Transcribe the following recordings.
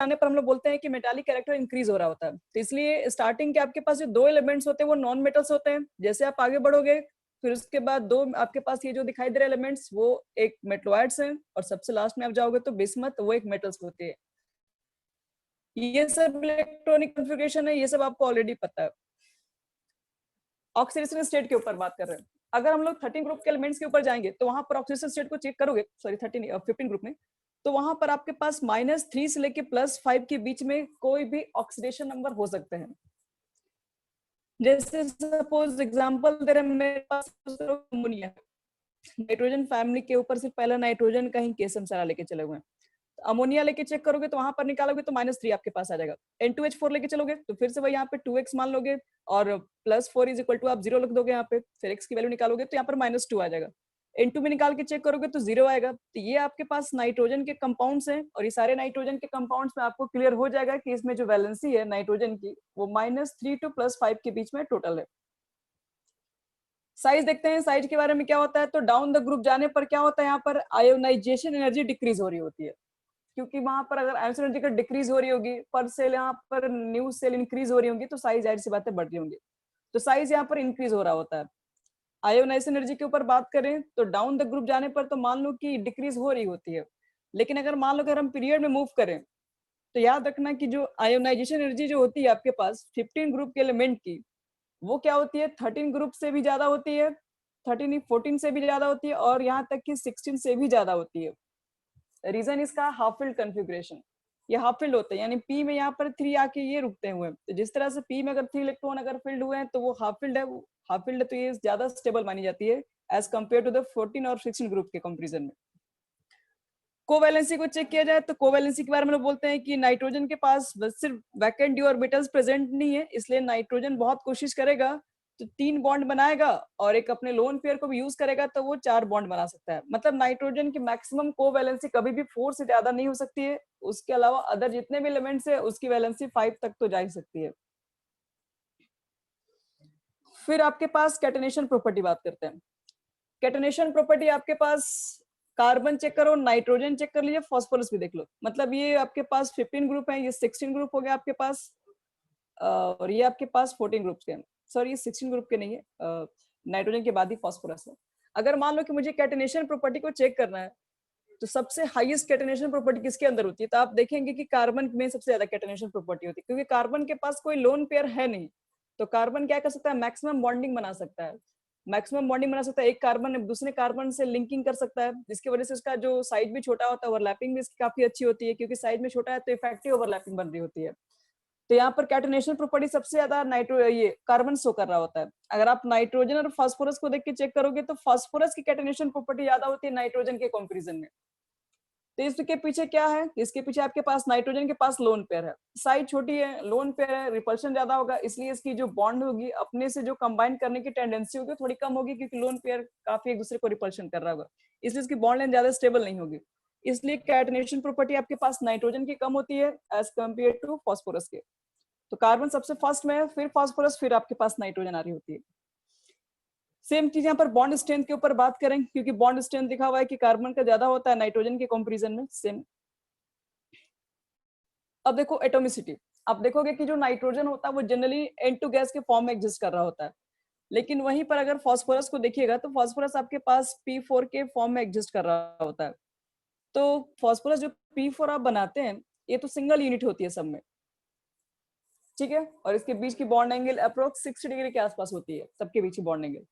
आने पर हम लोग बोलते हैं कि मेटालिक कैरेक्टर इंक्रीज हो रहा होता है। तो इसलिए स्टार्टिंग के आपके पास जो 2 एलिमेंट्स होते हैं वो नॉन मेटल्स होते हैं। जैसे आप आगे बढ़ोगे फिर उसके बाद 2 आपके पास ये जो दिखाई दे रहे एलिमेंट्स वो एक मेटलॉइड्स हैं, और सबसे लास्ट में आप जाओगे तो बिस्मथ, वो एक मेटल्स होती है। ये सब इलेक्ट्रॉनिक कॉन्फ़िगरेशन है, ये सब आपको ऑलरेडी पता है। ऑक्सीडेशन स्टेट के ऊपर बात कर रहे हैं। अगर हम लोग 13 ग्रुप के एलिमेंट्स के ऊपर जाएंगे तो वहां पर ऑक्सीडेशन स्टेट को चेक करोगे, सॉरी 15 ग्रुप में, तो वहां पर आपके पास -3 से लेके +5 के बीच में कोई भी ऑक्सीडेशन नंबर हो सकते हैं। जैसे सपोज एग्जांपल दे रहे हैं, मेरे पास अमोनिया, नाइट्रोजन फैमिली के ऊपर सिर्फ पहला नाइट्रोजन का ही केस हम सारा लेके चले हुए हैं। अमोनिया लेके चेक करोगे तो वहां पर निकालोगे तो -3 आपके पास आ जाएगा। N2H4 लेके चलोगे तो फिर से वही यहाँ पे 2x मान लोगे, और +4 इज इक्वल टू आप 0 लिख दोगे यहाँ पे, फिर x की वैल्यू निकालोगे तो यहाँ पर -2 आ जाएगा। N2 में निकाल के चेक करोगे तो 0 आएगा। तो ये आपके पास नाइट्रोजन के कंपाउंड्स हैं, और ये सारे नाइट्रोजन के कंपाउंड्स में आपको क्लियर हो जाएगा कि इसमें जो वैलेंसी है नाइट्रोजन की वो -3 to +5 के बीच में टोटल है। साइज देखते हैं, साइज के बारे में क्या होता है। तो डाउन द ग्रुप जाने पर क्या होता है, यहाँ पर आयोनाइजेशन एनर्जी डिक्रीज हो रही होती है, क्योंकि वहां पर अगर आयोनाइजेशन एनर्जी का डिक्रीज हो रही होगी, पर सेल यहाँ पर न्यू सेल इंक्रीज हो रही होंगी, तो साइज जाहिर सी बातें बढ़ रही होंगी, तो साइज यहाँ पर इंक्रीज हो रहा होता है। आयोनाइजेशन एनर्जी के ऊपर बात करें तो डाउन द ग्रुप जाने पर तो मान लो कि डिक्रीज हो रही होती है, लेकिन अगर मान लो अगर हम पीरियड में मूव करें तो याद रखना कि जो आयोनाइजेशन एनर्जी जो होती है आपके पास 15 ग्रुप के एलिमेंट की, वो क्या होती है 13 ग्रुप से भी ज्यादा होती है, 14 से भी ज्यादा होती है, और यहाँ तक कि 16 से भी ज्यादा होती है। रीजन इसका हाफ फील्ड कॉन्फ़िगरेशन, ये हाफ फील्ड होते हैं, यानी पी में यहाँ पर 3 आके ये रुकते हुए हैं। तो जिस तरह से पी में अगर 3 इलेक्ट्रॉन अगर फील्ड हुए हैं तो वो हाफ फील्ड है, वो हाफ फील्ड है, तो ये ज्यादा स्टेबल मानी जाती है एज कम्पेयर टू द 14 और 16 ग्रुप के कंपेरिजन में। कोवैलेंसी को चेक किया जाए तो कोवैलेंसी के बारे में लोग बोलते हैं कि नाइट्रोजन के पास बस सिर्फ वैकेंट डी ऑर्बिटल्स प्रेजेंट नहीं है, इसलिए नाइट्रोजन बहुत कोशिश करेगा तो 3 बॉन्ड बनाएगा, और एक अपने लोन पेयर को भी यूज करेगा तो वो 4 बॉन्ड बना सकता है। मतलब नाइट्रोजन की मैक्सिमम कोवैलेंसी कभी भी 4 से ज्यादा नहीं हो सकती है। उसके अलावा अदर जितने भी एलिमेंट्स है उसकी वैलेंसी 5 तक तो जा ही सकती है। फिर आपके पास कैटेनेशन प्रॉपर्टी बात करते हैं। कैटेनेशन प्रॉपर्टी आपके पास कार्बन चेक करो, नाइट्रोजन चेक कर लीजिए, फास्फोरस भी देख लो। मतलब ये आपके पास 15 ग्रुप है, ये 16 ग्रुप हो गया आपके पास, और ये आपके पास 14 ग्रुप के हैं। सॉरी ये 16 ग्रुप के नहीं है, नाइट्रोजन के बाद ही फास्फोरस है। अगर मान लो कि मुझे कैटेनेशन प्रॉपर्टी को चेक करना है तो सबसे हाईएस्ट कैटेनेशन प्रॉपर्टी किसके अंदर होती है, तो आप देखेंगे कि कार्बन में सबसे ज्यादा कैटेनेशन प्रॉपर्टी होती है, क्योंकि कार्बन के पास कोई लोन पेयर है नहीं। तो कार्बन क्या कर सकता है, मैक्सिमम बॉन्डिंग बना सकता है, मैक्सिमम बॉन्डिंग बना सकता है। एक कार्बन दूसरे कार्बन से लिंकिंग कर सकता है, जिसकी वजह से उसका जो साइज भी छोटा होता है, ओवरलैपिंग भी इसकी काफी अच्छी होती है, क्योंकि साइज में छोटा है तो इफेक्टिव ओवरलैपिंग बन रही होती है। तो यहाँ पर कैटेनेशन प्रॉपर्टी सबसे ज्यादा ये कार्बन शो कर रहा होता है। अगर आप नाइट्रोजन और फास्फोरस को देख के चेक करोगे तो फास्फोरस की कैटेनेशन प्रॉपर्टी ज्यादा होती है नाइट्रोजन के कंपैरिजन में। तो इसके पीछे क्या है, इसके पीछे आपके पास नाइट्रोजन के पास लोन पेयर है, साइज छोटी है, लोन पेयर है, रिपल्शन ज्यादा होगा, इसलिए इसकी जो बॉन्ड होगी अपने से जो कंबाइन करने की टेंडेंसी होगी थोड़ी कम होगी, क्योंकि लोन पेयर काफी एक दूसरे को रिपल्शन कर रहा होगा, इसलिए इसकी बॉन्ड लेंथ ज्यादा स्टेबल नहीं होगी। इसलिए कैटेनेशन प्रॉपर्टी आपके पास नाइट्रोजन की कम होती है एज कम्पेयर टू फास्फोरस के। तो कार्बन सबसे फर्स्ट में है, फिर फास्फोरस, फिर आपके पास नाइट्रोजन आ रही होती है। सेम चीज यहाँ पर बॉन्ड स्ट्रेंथ के ऊपर बात करें, क्योंकि बॉन्ड स्ट्रेंथ दिखा हुआ है कि कार्बन का ज्यादा होता है नाइट्रोजन के कंपैरिजन में, सेम। अब देखो एटॉमिसिटी, आप देखोगे कि जो नाइट्रोजन होता है वो जनरली N2 गैस के फॉर्म में एग्जिस्ट कर रहा होता है, लेकिन वहीं पर अगर फास्फोरस को देखिएगा तो फास्फोरस आपके पास P4 के फॉर्म में एग्जिस्ट कर रहा होता है। तो फास्फोरस जो P4 आप बनाते हैं ये तो सिंगल यूनिट होती है सब में, ठीक है, और इसके बीच की बॉन्ड एंगल अप्रोक्स 60 डिग्री के आसपास होती है सबके बीच की बॉन्ड एंगल।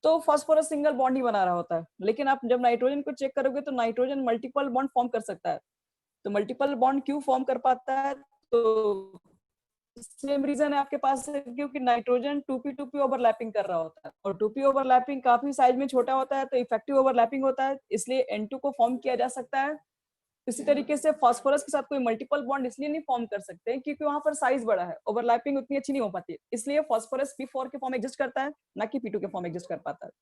तो फास्फोरस सिंगल बॉन्ड ही बना रहा होता है, लेकिन आप जब नाइट्रोजन को चेक करोगे तो नाइट्रोजन मल्टीपल बॉन्ड फॉर्म कर सकता है। तो मल्टीपल बॉन्ड क्यों फॉर्म कर पाता है, तो सेम रीजन है आपके पास, क्योंकि नाइट्रोजन 2p ओवरलैपिंग कर रहा होता है, और 2p ओवरलैपिंग काफी साइज में छोटा होता है तो इफेक्टिव ओवरलैपिंग होता है, इसलिए N2 को फॉर्म किया जा सकता है। इसी तरीके से फास्फोरस के साथ कोई मल्टीपल बॉन्ड इसलिए नहीं फॉर्म कर सकते क्योंकि वहां पर साइज बड़ा है, ओवरलैपिंग उतनी अच्छी नहीं हो पाती, इसलिए फास्फोरस P4 के फॉर्म एग्जिस्ट करता है, ना कि P2 के फॉर्म एग्जिस्ट कर पाता है।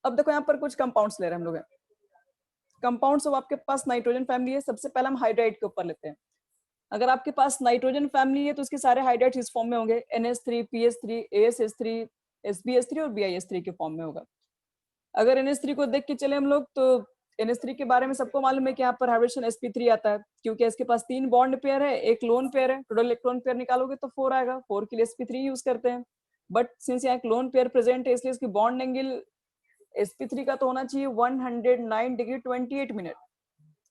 अब देखो यहाँ पर कुछ कंपाउंड्स ले रहे हैं हम लोग। कंपाउंड्स आपके पास नाइट्रोजन फैमिली है, सबसे पहले हम हाइड्राइड के ऊपर लेते हैं। अगर आपके पास नाइट्रोजन फैमिली है तो उसके सारे हाइड्राइड्स इस फॉर्म में होंगे, NH3, PH3, ASH3, SbH3 और BiH3 के फॉर्म में होगा। अगर NH3 को देख के चले हम लोग तो NH3 के बारे में सबको मालूम है कि यहाँ पर हाइब्रिडेशन sp3 आता है, क्योंकि इसके पास 3 बॉन्ड पेयर है, एक लोन पेयर है। टोटल इलेक्ट्रॉन पेयर निकालोगे तो 4 आएगा, 4 के लिए sp3 यूज करते हैं। बट सिंस यहाँ एक लोन पेयर प्रेजेंट है, इसलिए इसकी बॉन्ड एंगल sp3 का तो होना चाहिए 109 डिग्री 28 मिनट,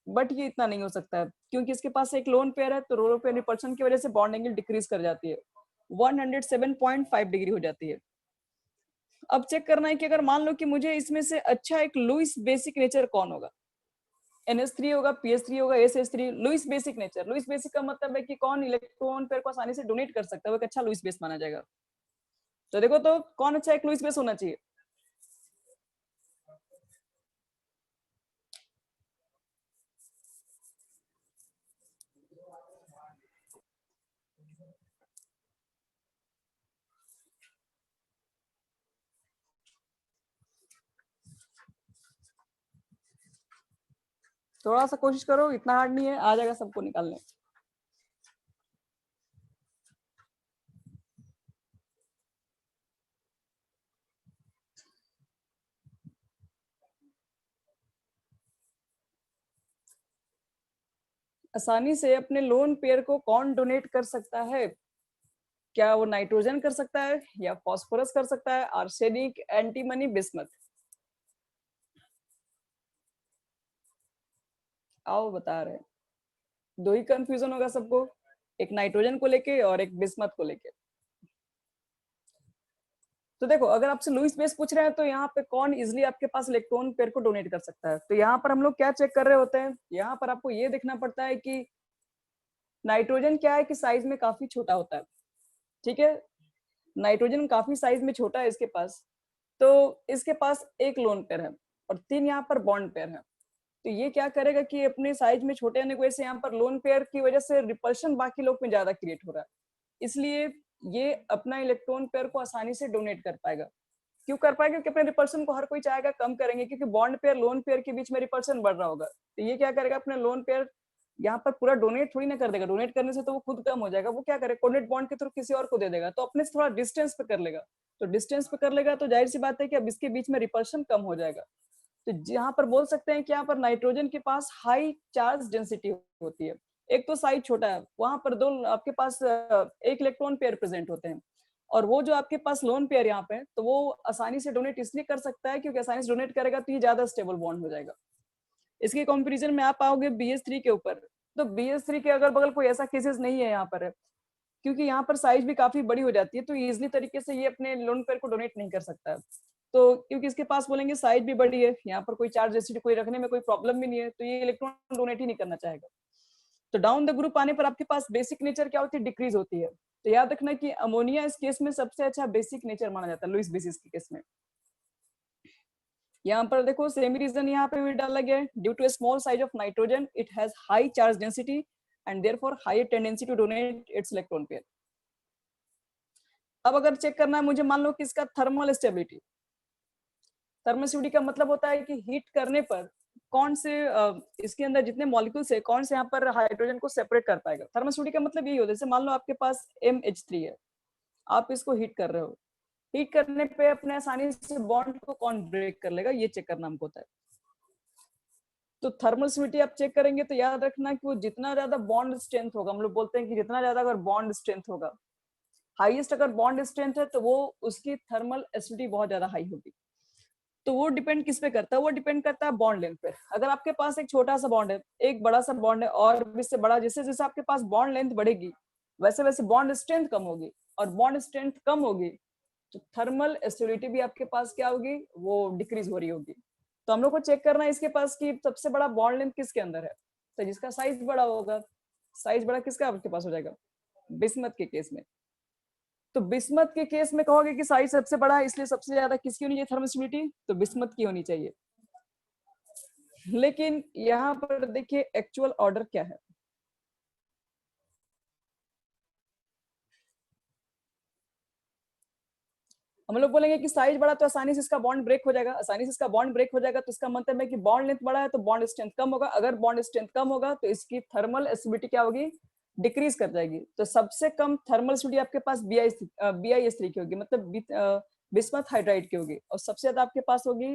बट ये इतना नहीं हो सकता है, क्योंकि इसके पास एक लोन पेयर है, तो रोलो पेयर रिपल्शन की वजह से बॉन्ड एंगल डिक्रीज कर जाती है, 107.5 डिग्री हो जाती है। अब चेक करना है कि अगर मान लो कि मुझे इसमें से अच्छा एक लुईस बेसिक नेचर कौन होगा, NH3 होगा, PH3 होगा, SH3। Lewis basic nature, Lewis basic का मतलब है कि कौन इलेक्ट्रॉन पेयर को आसानी से डोनेट कर सकता है, वो एक अच्छा लुईस बेस माना जाएगा। तो देखो तो कौन अच्छा एक लुईस बेस होना चाहिए। थोड़ा सा कोशिश करो, इतना हार्ड नहीं है, आ जाएगा सबको निकालने। आसानी से अपने लोन पेयर को कौन डोनेट कर सकता है? क्या वो नाइट्रोजन कर सकता है, या फास्फोरस कर सकता है, आर्सेनिक, एंटीमनी, बिस्मथ? आओ बता रहे हैं। दो ही कंफ्यूजन होगा सबको, एक नाइट्रोजन को लेके और एक बिस्मथ को लेके। तो देखो, अगर आपसे लुईस बेस पूछ रहे हैं तो यहाँ पे कौन इजिली आपके पास इलेक्ट्रॉन पेयर को डोनेट कर सकता है, तो यहाँ पर हम लोग क्या चेक कर रहे होते हैं, यहाँ पर आपको ये देखना पड़ता है कि नाइट्रोजन क्या है कि साइज में काफी छोटा होता है, ठीक है। नाइट्रोजन काफी साइज में छोटा है इसके पास, तो इसके पास एक लोन पेयर है और 3 यहाँ पर बॉन्ड पेयर है। तो ये क्या करेगा कि अपने साइज में छोटे होने की वजह से यहाँ पर लोन पेयर की वजह से रिपल्शन बाकी लोग में ज्यादा क्रिएट हो रहा है, इसलिए ये अपना इलेक्ट्रॉन पेयर को आसानी से डोनेट कर पाएगा। क्यों कर पाएगा? क्योंकि अपने रिपल्शन को हर कोई चाहेगा कम करेंगे, क्योंकि बॉन्ड पेयर लोन पेयर के बीच में रिपल्शन बढ़ रहा होगा। तो ये क्या करेगा, अपने लोन पेयर यहाँ पर पूरा डोनेट थोड़ी ना कर देगा, डोनेट करने से तो वो खुद कम हो जाएगा, वो क्या करेगा, कोऑर्डिनेट बॉन्ड के थ्रू किसी और को दे देगा, तो अपने से थोड़ा डिस्टेंस पे कर लेगा। तो डिस्टेंस पे कर लेगा तो जाहिर सी बात है कि अब इसके बीच में रिपल्शन कम हो जाएगा। तो यहाँ पर बोल सकते हैं कि यहाँ पर नाइट्रोजन के पास हाई चार्ज डेंसिटी होती है। एक तो साइज छोटा है, वहां पर दो आपके पास एक इलेक्ट्रॉन पेयर प्रेजेंट होते हैं, और वो जो आपके पास लोन पेयर यहाँ पे, तो वो आसानी से डोनेट इसलिए कर सकता है क्योंकि आसानी से डोनेट करेगा तो ये ज्यादा स्टेबल बॉन्ड हो जाएगा। इसके कंपैरिजन में आप आओगे BH3 के ऊपर, तो BH3 के अगल बगल कोई ऐसा केसेस नहीं है यहाँ पर, क्योंकि यहाँ पर साइज भी काफी बड़ी हो जाती है, तो इजिली तरीके से ये अपने लोन पेयर को डोनेट नहीं कर सकता है। तो क्योंकि इसके पास बोलेंगे साइज भी बड़ी है, यहाँ पर कोई चार्ज डेंसिटी कोई रखने में कोई प्रॉब्लम भी नहीं है, तो ये इलेक्ट्रॉन डोनेट ही नहीं करना चाहेगा। तो डाउन द ग्रुप आने पर आपके पास बेसिक नेचर क्या होती है, डिक्रीज होती है। तो याद रखना कि अमोनिया इस केस में सबसे अच्छा बेसिक नेचर माना जाता है लुईस बेसिस के केस में। यहाँ पर देखो सेम रीजन यहाँ पे भी डाला गया है, due to small size of nitrogen it has high charge density and therefore high tendency to donate its electron pair. अब अगर चेक करना है मुझे, मान लो कि इसका थर्मल स्टेबिलिटी, थर्मल स्टेबिलिटी का मतलब होता है कि हीट करने पर कौन से इसके अंदर जितने मॉलिक्यूल्स है कौन से यहाँ पर हाइड्रोजन को सेपरेट कर पाएगा। थर्मल स्टेबिलिटी का मतलब यही होता है, जैसे मान लो आपके पास MH3 है, आप इसको हीट कर रहे हो, हीट करने पे अपने आसानी से बॉन्ड को कौन ब्रेक कर लेगा, ये चेक करना हमको होता है। तो थर्मल स्टेबिलिटी आप चेक करेंगे तो याद रखना कि वो जितना ज्यादा बॉन्ड स्ट्रेंथ होगा, हम लोग बोलते हैं कि जितना ज्यादा अगर बॉन्ड स्ट्रेंथ होगा, हाईएस्ट अगर बॉन्ड स्ट्रेंथ है, तो वो उसकी थर्मल एसिडिटी बहुत ज्यादा हाई होगी। तो वो डिपेंड किस पे करता है, वो डिपेंड करता है बॉन्ड लेंथ पे। अगर आपके पास एक छोटा सा बॉन्ड है, एक बड़ा सा बॉन्ड है, और इससे बड़ा, जैसे जैसे आपके पास बॉन्ड लेंथ बढ़ेगी वैसे वैसे बॉन्ड स्ट्रेंथ कम होगी, और बॉन्ड स्ट्रेंथ कम होगी तो थर्मल स्टेबिलिटी भी आपके पास क्या होगी, वो डिक्रीज हो रही होगी। तो हम लोग को चेक करना है इसके पास कि सबसे बड़ा बॉन्ड लेंथ किसके अंदर है, तो जिसका साइज बड़ा होगा, साइज बड़ा किसका आपके पास हो जाएगा, बिस्मथ के केस में। तो बिस्मथ के केस में कहोगे कि साइज सबसे बड़ा है, इसलिए सबसे ज्यादा किसकी होनी चाहिए थर्मल स्टेबिलिटी, तो बिस्मथ की होनी चाहिए। लेकिन यहाँ पर देखिए एक्चुअल ऑर्डर क्या है, हम लोग बोलेंगे कि साइज बड़ा तो आसानी से इसका बॉन्ड ब्रेक हो जाएगा, आसानी से इसका बॉन्ड ब्रेक हो जाएगा, तो इसका मतलब है कि बॉन्ड लेंथ बड़ा है तो बॉन्ड स्ट्रेंथ कम होगा, अगर बॉन्ड स्ट्रेंथ कम होगा तो इसकी थर्मल स्टेबिलिटी क्या होगी, डिक्रीज कर जाएगी। तो सबसे कम थर्मल स्टेबिलिटी आपके पास BiS3 की होगी, मतलब बिस्मथ हाइड्राइड की होगी, और सबसे ज्यादा आपके पास होगी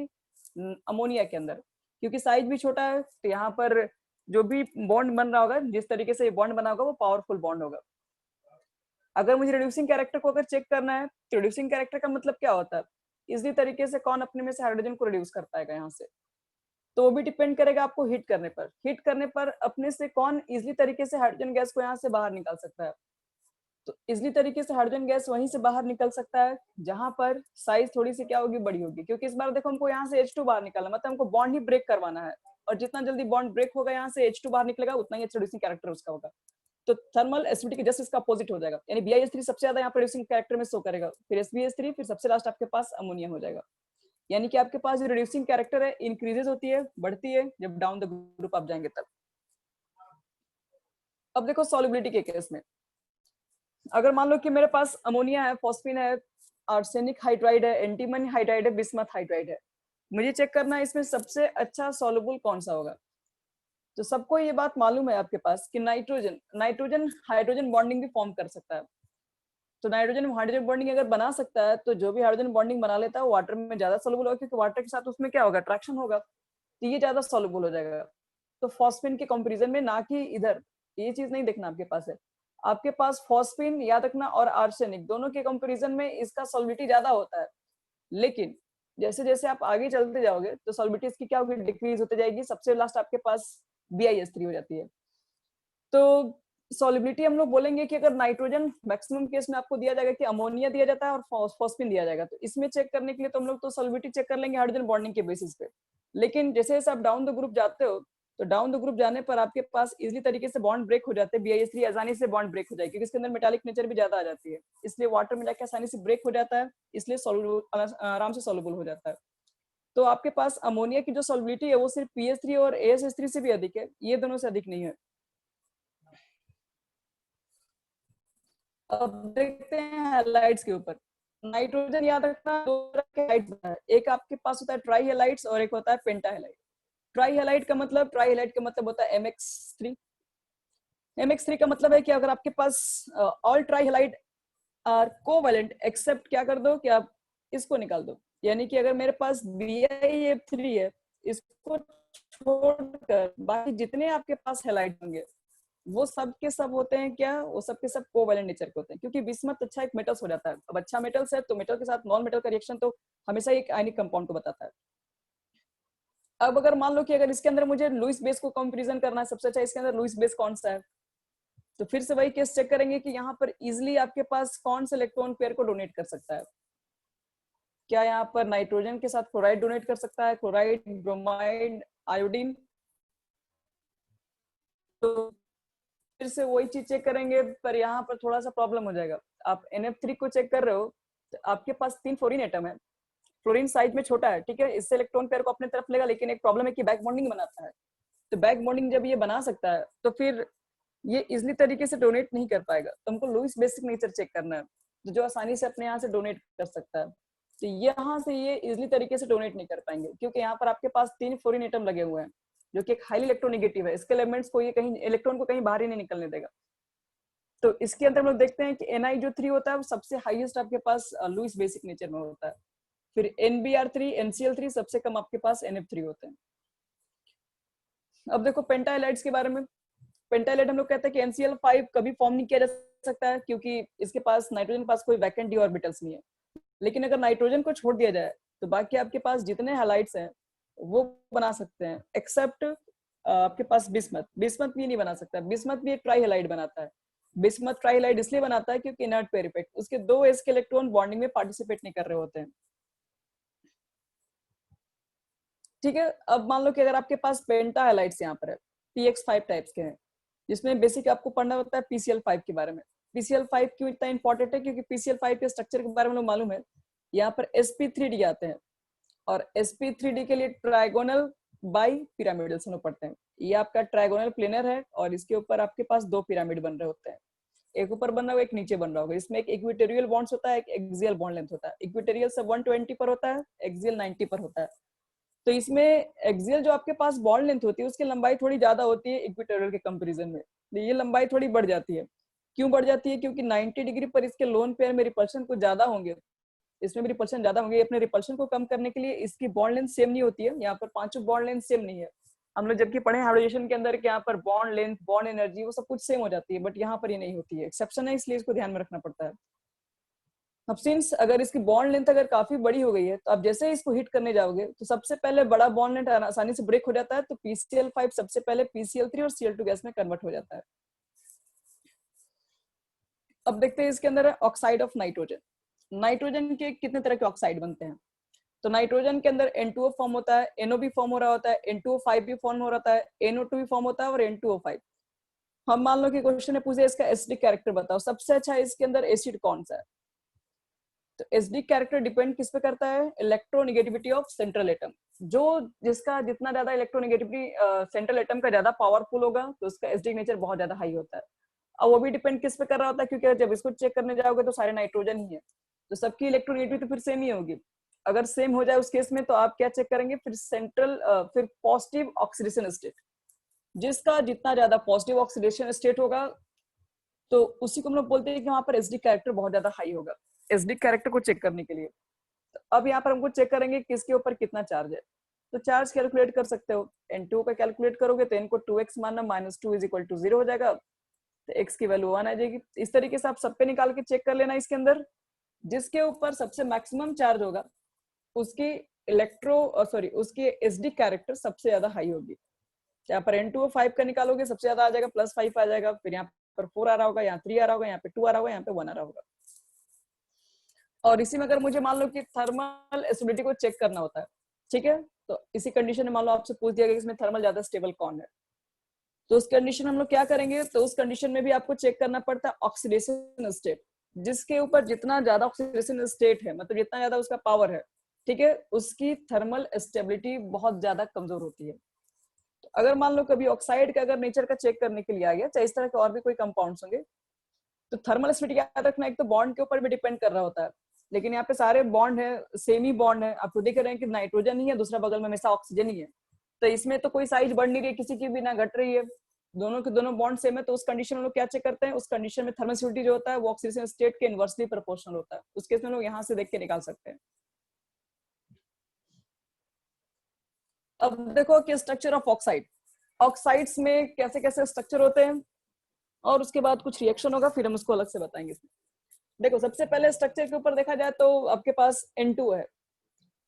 अमोनिया के अंदर। क्योंकि साइज भी छोटा है, तो यहाँ पर जो भी बॉन्ड बन रहा होगा, जिस तरीके से ये बॉन्ड बना होगा वो पावरफुल बॉन्ड होगा। अगर मुझे रिड्यूसिंग कैरेक्टर को अगर चेक करना है, तो रिड्यूसिंग कैरेक्टर का मतलब क्या होता है, इसी तरीके से कौन अपने में से हाइड्रोजन को रिड्यूस कर पाएगा यहाँ से। तो वो भी डिपेंड करेगा आपको हीट करने पर। हीट करने पर अपने से कौन इजिली तरीके से हाइड्रोजन गैस को यहाँ से बाहर निकाल सकता है। तो इजिली तरीके से हाइड्रोजन गैस वहीं से बाहर निकल सकता है जहां पर साइज थोड़ी सी क्या होगी, बड़ी होगी। क्योंकि इस बार देखो हमको यहाँ से H2 बाहर निकालना, मतलब हमको बॉन्ड ही ब्रेक करवाना है, और जितना जल्दी बॉन्ड ब्रेक होगा यहाँ से H2 बाहर निकलेगा, उतना ही अच्छा रिड्यूसिंग कैरेक्टर उसका होगा। तो थर्मल एसिडिटी के जस्ट इसका अपोजिट हो जाएगा, यानी BiH3 सबसे ज्यादा यहाँ पर रिड्यूसिंग कैरेक्टर में शो करेगा, फिर SbH3, फिर सबसे लास्ट आपके पास अमोनिया हो जाएगा। यानी कि आपके पास जो रिड्यूसिंग कैरेक्टर है इंक्रीजेस होती है, बढ़ती है जब डाउन द ग्रुप आप जाएंगे तब। अब देखो सॉल्युबिलिटी के केस में, अगर मान लो कि मेरे पास अमोनिया है, फॉस्फिन है, आर्सेनिक हाइड्राइड है, एंटीमनी हाइड्राइड है, बिस्मथ हाइड्राइड है, मुझे चेक करना है इसमें सबसे अच्छा सॉल्युबल कौन सा होगा। तो सबको ये बात मालूम है आपके पास कि नाइट्रोजन हाइड्रोजन बॉन्डिंग भी फॉर्म कर सकता है। तो नाइट्रोजन हाइड्रोजन बॉन्डिंग अगर बना सकता है, तो जो भी हाइड्रोजन बॉन्डिंग बना लेता है वो वाटर में ज्यादा सॉल्युबल होगा, क्योंकि वाटर के साथ उसमें क्या होगा, अट्रैक्शन होगा, तो ये ज्यादा सॉल्युबल हो जाएगा। तो फॉस्फिन के कंपैरिजन में, ना कि इधर, ये चीज नहीं देखना आपके पास है, आपके पास फॉस्फिन याद रखना और आर्सेनिक दोनों के कंपैरिजन में इसका सॉल्युबिलिटी ज्यादा होता है। लेकिन जैसे जैसे आप आगे चलते जाओगे तो सॉल्युबिलिटी इसकी क्या होगी, डिक्रीज होते जाएगी, सबसे लास्ट आपके पास BiH3 हो जाती है। तो सॉल्युबिलिटी हम लोग बोलेंगे कि अगर नाइट्रोजन मैक्सिमम केस में आपको दिया जाएगा कि अमोनिया दिया जाता है और फॉस्फिन दिया जाएगा, तो इसमें चेक करने के लिए तो हम लोग तो सॉल्युबिलिटी चेक कर लेंगे हाइड्रोजन बॉन्डिंग के बेसिस पे। लेकिन जैसे जैसे आप डाउन द ग्रुप जाते हो, तो डाउन द ग्रुप जाने पर आपके पास इजिली तरीके से बॉन्ड ब्रेक हो जाते हैं, BiH3 आसानी से बॉन्ड ब्रेक हो जाएगी, क्योंकि इसके अंदर मेटालिक नेचर भी ज्यादा आ जाती है, इसलिए वाटर में जाकर आसानी से ब्रेक हो जाता है, इसलिए सॉल्युबल आराम से सॉल्युबल हो जाता है। तो आपके पास अमोनिया की जो सॉल्युबिलिटी है वो सिर्फ PH3 और ASH3 से भी अधिक है, ये दोनों से अधिक नहीं है। अब देखते हैं हैलाइड्स के ऊपर। नाइट्रोजन याद रखना, दो तरह के हैलाइड्स है, एक आपके पास होता है ट्राई हैलाइड्स और एक होता है पेंटा हैलाइड। ट्राई हैलाइड का मतलब होता है MX3। MX3 का मतलब है कि अगर आपके पास all tri halide are covalent except क्या कर दो कि आप इसको निकाल दो, यानी कि अगर मेरे पास BiF3 है, इसको छोड़कर बाकी जितने आपके पास हैलाइड होंगे वो सब के सब होते हैं क्या, वो सब के सब कोवैलेंट नेचर के होते हैं, क्योंकि बिस्मथ अच्छा एक मेटल्स हो जाता है। अब अच्छा मेटल्स है तो मेटल के साथ नॉन मेटल का रिएक्शन तो हमेशा एक आयनिक कंपाउंड को बताता है। अब अगर मान लो कि अगर इसके अंदर मुझे लुईस बेस को कंपैरिजन करना है, सबसे अच्छा इसके अंदर लुईस बेस कौन सा है, तो फिर से वही केस चेक करेंगे कि यहाँ पर इजिली आपके पास कौन से इलेक्ट्रॉन पेयर को डोनेट कर सकता है। क्या यहाँ पर नाइट्रोजन के साथ क्लोराइड डोनेट कर सकता है, क्लोराइड, ब्रोमाइड, आयोडीन। तो फिर से वही चीज चेक करेंगे, पर यहाँ पर थोड़ा सा प्रॉब्लम हो जाएगा। आप NF3 को चेक कर रहे हो, तो आपके पास 3 फ्लोरीन एटम है, फ्लोरीन साइज में छोटा है, ठीक है, इससे इलेक्ट्रॉन पेयर को अपने तरफ लेगा, लेकिन एक प्रॉब्लम है कि बैक बॉन्डिंग बनाता है। तो बैक बॉन्डिंग जब ये बना सकता है तो फिर ये इजिली तरीके से डोनेट नहीं कर पाएगा, तो हमको लुईस बेसिक नेचर चेक करना है, तो जो आसानी से अपने यहाँ से डोनेट कर सकता है। तो यहाँ से ये इजिली तरीके से डोनेट नहीं कर पाएंगे, क्योंकि यहाँ पर आपके पास 3 फ्लोरीन एटम लगे हुए हैं, जो कि एक हाईली इलेक्ट्रोनेगेटिव है, इसके एलिमेंट्स को ये कहीं इलेक्ट्रॉन को कहीं बाहर ही नहीं निकलने देगा। तो इसके अंदर हम लोग देखते हैं कि Ni जो 3 होता है वो सबसे हाईएस्ट आपके पास लुईस बेसिक नेचर में होता है, फिर NBr3, NCl3 सबसे कम आपके पास NF3 होते हैं। अब देखो पेंटाइलाइड्स के बारे में। पेंटाइलाइड हम लोग कहते हैं कि NCl5 कभी फॉर्म नहीं किया जा सकता है, क्योंकि इसके पास नाइट्रोजन के पास कोई वैकेंट डी ऑर्बिटल्स नहीं है। लेकिन अगर नाइट्रोजन को छोड़ दिया जाए तो बाकी आपके पास जितने हैलाइड्स हैं वो बना सकते हैं, एक्सेप्ट आपके पास बिस्मथ भी नहीं बना सकता। बिस्मथ भी एक ट्राई हैलाइड बनाता है। बिस्मथ ट्राई हैलाइड इसलिए बनाता है क्योंकि इनर्ट पेयर इफेक्ट, उसके 2 s के इलेक्ट्रॉन बॉन्डिंग में पार्टिसिपेट नहीं कर रहे होते हैं, ठीक है। अब मान लो कि अगर आपके पास पेंटा हैलाइड्स यहाँ पर है, PX5 टाइप्स के हैं, जिसमें बेसिक आपको पढ़ना होता है PCl5 के बारे में। PCl5 क्यों इतना इंपॉर्टेंट है, क्योंकि PCl5 के स्ट्रक्चर के बारे में मालूम है। यहाँ पर sp3d आते हैं, और sp3d के लिए ट्राइगोनल बाई पिरामिडल हम लोग पढ़ते हैं। ये आपका ट्राइगोनल प्लेनर है, और इसके ऊपर आपके पास 2 पिरामिड बन रहे होते हैं, एक ऊपर बन रहा होगा, एक नीचे बन रहा होगा। इसमें एक इक्वेटोरियल बॉन्ड्स होता है, एक एक्सियल बॉन्ड लेंथ होता है। इक्वेटोरियल सब 120 पर होता है, एक्सियल 90 पर होता है। तो इसमें एक्सियल जो आपके पास बॉन्ड लेंथ होती है उसकी लंबाई थोड़ी ज्यादा होती है इक्वेटोरियल के कंपैरिजन में, ये लंबाई थोड़ी बढ़ जाती है। क्यों बढ़ जाती है, क्योंकि 90 डिग्री पर इसके लोन पेयर में रिपल्शन कुछ ज्यादा होंगे, इसमें भी रिपल्शन ज्यादा होंगे। अपने रिपल्शन को कम करने के लिए इसकी बॉन्ड लेंथ सेम नहीं होती है, यहाँ पर पांचों बॉन्ड लेंथ सेम नहीं है। हम लोग जबकि पढ़े हाइब्रिडाइजेशन के अंदर कि यहाँ पर बॉन्ड लेंथ, बॉन्ड एनर्जी वो सब कुछ सेम हो जाती है, बट यहाँ पर ये नहीं होती है, एक्सेप्शन है, इसलिए इसको ध्यान में रखना पड़ता है। अब सिंस अगर इसकी बॉन्ड लेंथ अगर काफी बड़ी हो गई है, तो आप जैसे ही इसको हिट करने जाओगे तो सबसे पहले बड़ा बॉन्ड लेंथ आसानी से ब्रेक हो जाता है, तो PCl5 सबसे पहले PCl3 और Cl2 गैस में कन्वर्ट हो जाता है। अब देखते हैं इसके अंदर है ऑक्साइड ऑफ नाइट्रोजन। नाइट्रोजन के कितने तरह के ऑक्साइड बनते हैं? तो नाइट्रोजन के अंदर N2O फॉर्म होता है, NO भी फॉर्म हो रहा होता है, N2O5 भी फॉर्म हो रहा है, NO2 भी फॉर्म होता है और N2O5। हम मान लो कि क्वेश्चन है पूछे इसका एसिडिक कैरेक्टर बताओ, सबसे अच्छा इसके अंदर एसिड कौन सा है? तो एसिडिक कैरेक्टर डिपेंड किस पे करता है? Electronegativity of central atom. जो जिसका जितना ज्यादा इलेक्ट्रोनेगेटिविटी सेंट्रल एटम का ज्यादा पावरफुल होगा तो उसका एसिडिक नेचर बहुत ज्यादा हाई होता है। अब वो भी डिपेंड किस पे कर रहा होता है, क्योंकि जब इसको चेक करने जाओगे तो सारे नाइट्रोजन ही है, तो सबकी इलेक्ट्रोनेगेटिविटी तो फिर सेम ही होगी। अगर सेम हो जाए उस केस में तो आप क्या चेक करेंगे? फिर फिर पॉजिटिव ऑक्सीडेशन स्टेट। जिसका जितना ज्यादा पॉजिटिव ऑक्सीडेशन स्टेट होगा तो उसी को हम लोग बोलते हैं कि वहां पर एसिडिक कैरेक्टर बहुत ज्यादा हाई होगा, एसिडिक कैरेक्टर को चेक करने के लिए। तो अब यहाँ पर हमको चेक करेंगे किसके ऊपर कितना चार्ज है। तो चार्ज कैलकुलेट कर सकते हो, N2 का कैलकुलेट करोगे तो इनको 2x मानना, -2 = 0 हो जाएगा, तो x की वैल्यू 1 आ जाएगी। इस तरीके से आप सब पे निकाल के चेक कर लेना। इसके अंदर जिसके ऊपर सबसे मैक्सिमम चार्ज होगा उसकी उसकी एसिडिक कैरेक्टर सबसे ज्यादा हाई होगी। यहाँ पर N2O5 का निकालोगे सबसे ज्यादा आ जाएगा, +5 आ जाएगा, फिर यहाँ पर 4 आ रहा होगा, यहाँ 3 आ रहा होगा, यहाँ पे 2 आ रहा होगा, यहाँ पे 1 आ रहा होगा। और इसी में अगर मुझे मान लो कि थर्मल स्टेबिलिटी को चेक करना होता है, ठीक है, तो इसी कंडीशन में मान लो आपसे पूछ दिया गया कि इसमें थर्मल ज्यादा स्टेबल कौन है, तो उस कंडीशन में हम लोग क्या करेंगे? तो उस कंडीशन में भी आपको चेक करना पड़ता है ऑक्सीडेशन स्टेट। जिसके ऊपर जितना ज्यादा ऑक्सीडेशन स्टेट है, मतलब जितना ज्यादा उसका पावर है, ठीक है, उसकी थर्मल स्टेबिलिटी बहुत ज्यादा कमजोर होती है। तो अगर मान लो कभी ऑक्साइड का अगर नेचर का चेक करने के लिए आ गया, चाहे इस तरह के और भी कोई कंपाउंड्स होंगे, तो थर्मल स्टेबिलिटी याद रखना एक तो बॉन्ड के ऊपर भी डिपेंड कर रहा होता है, लेकिन यहाँ पे सारे बॉन्ड है, सेम ही बॉन्ड है। आप खुद देख रहे हैं कि नाइट्रोजन ही है, दूसरा बगल में हमेशा ऑक्सीजन ही है, तो इसमें तो कोई साइज बढ़ नहीं रही है, किसी की भी ना घट रही है, दोनों के दोनों बॉन्ड सेम है। तो उस कंडीशन में लोग क्या चेक करते हैं? उस कंडीशन में थर्मल स्टेबिलिटी जो होता है वो ऑक्सीडेशन स्टेट के इनवर्सली प्रोपोर्शनल होता है। उस केस में लोग यहाँ से देख के निकाल सकते हैं। अब देखो कि स्ट्रक्चर ऑफ ऑक्साइड, ऑक्साइड्स में कैसे कैसे स्ट्रक्चर होते हैं और उसके बाद कुछ रिएक्शन होगा, फिर हम उसको अलग से बताएंगे। देखो सबसे पहले स्ट्रक्चर के ऊपर देखा जाए तो आपके पास N2 है,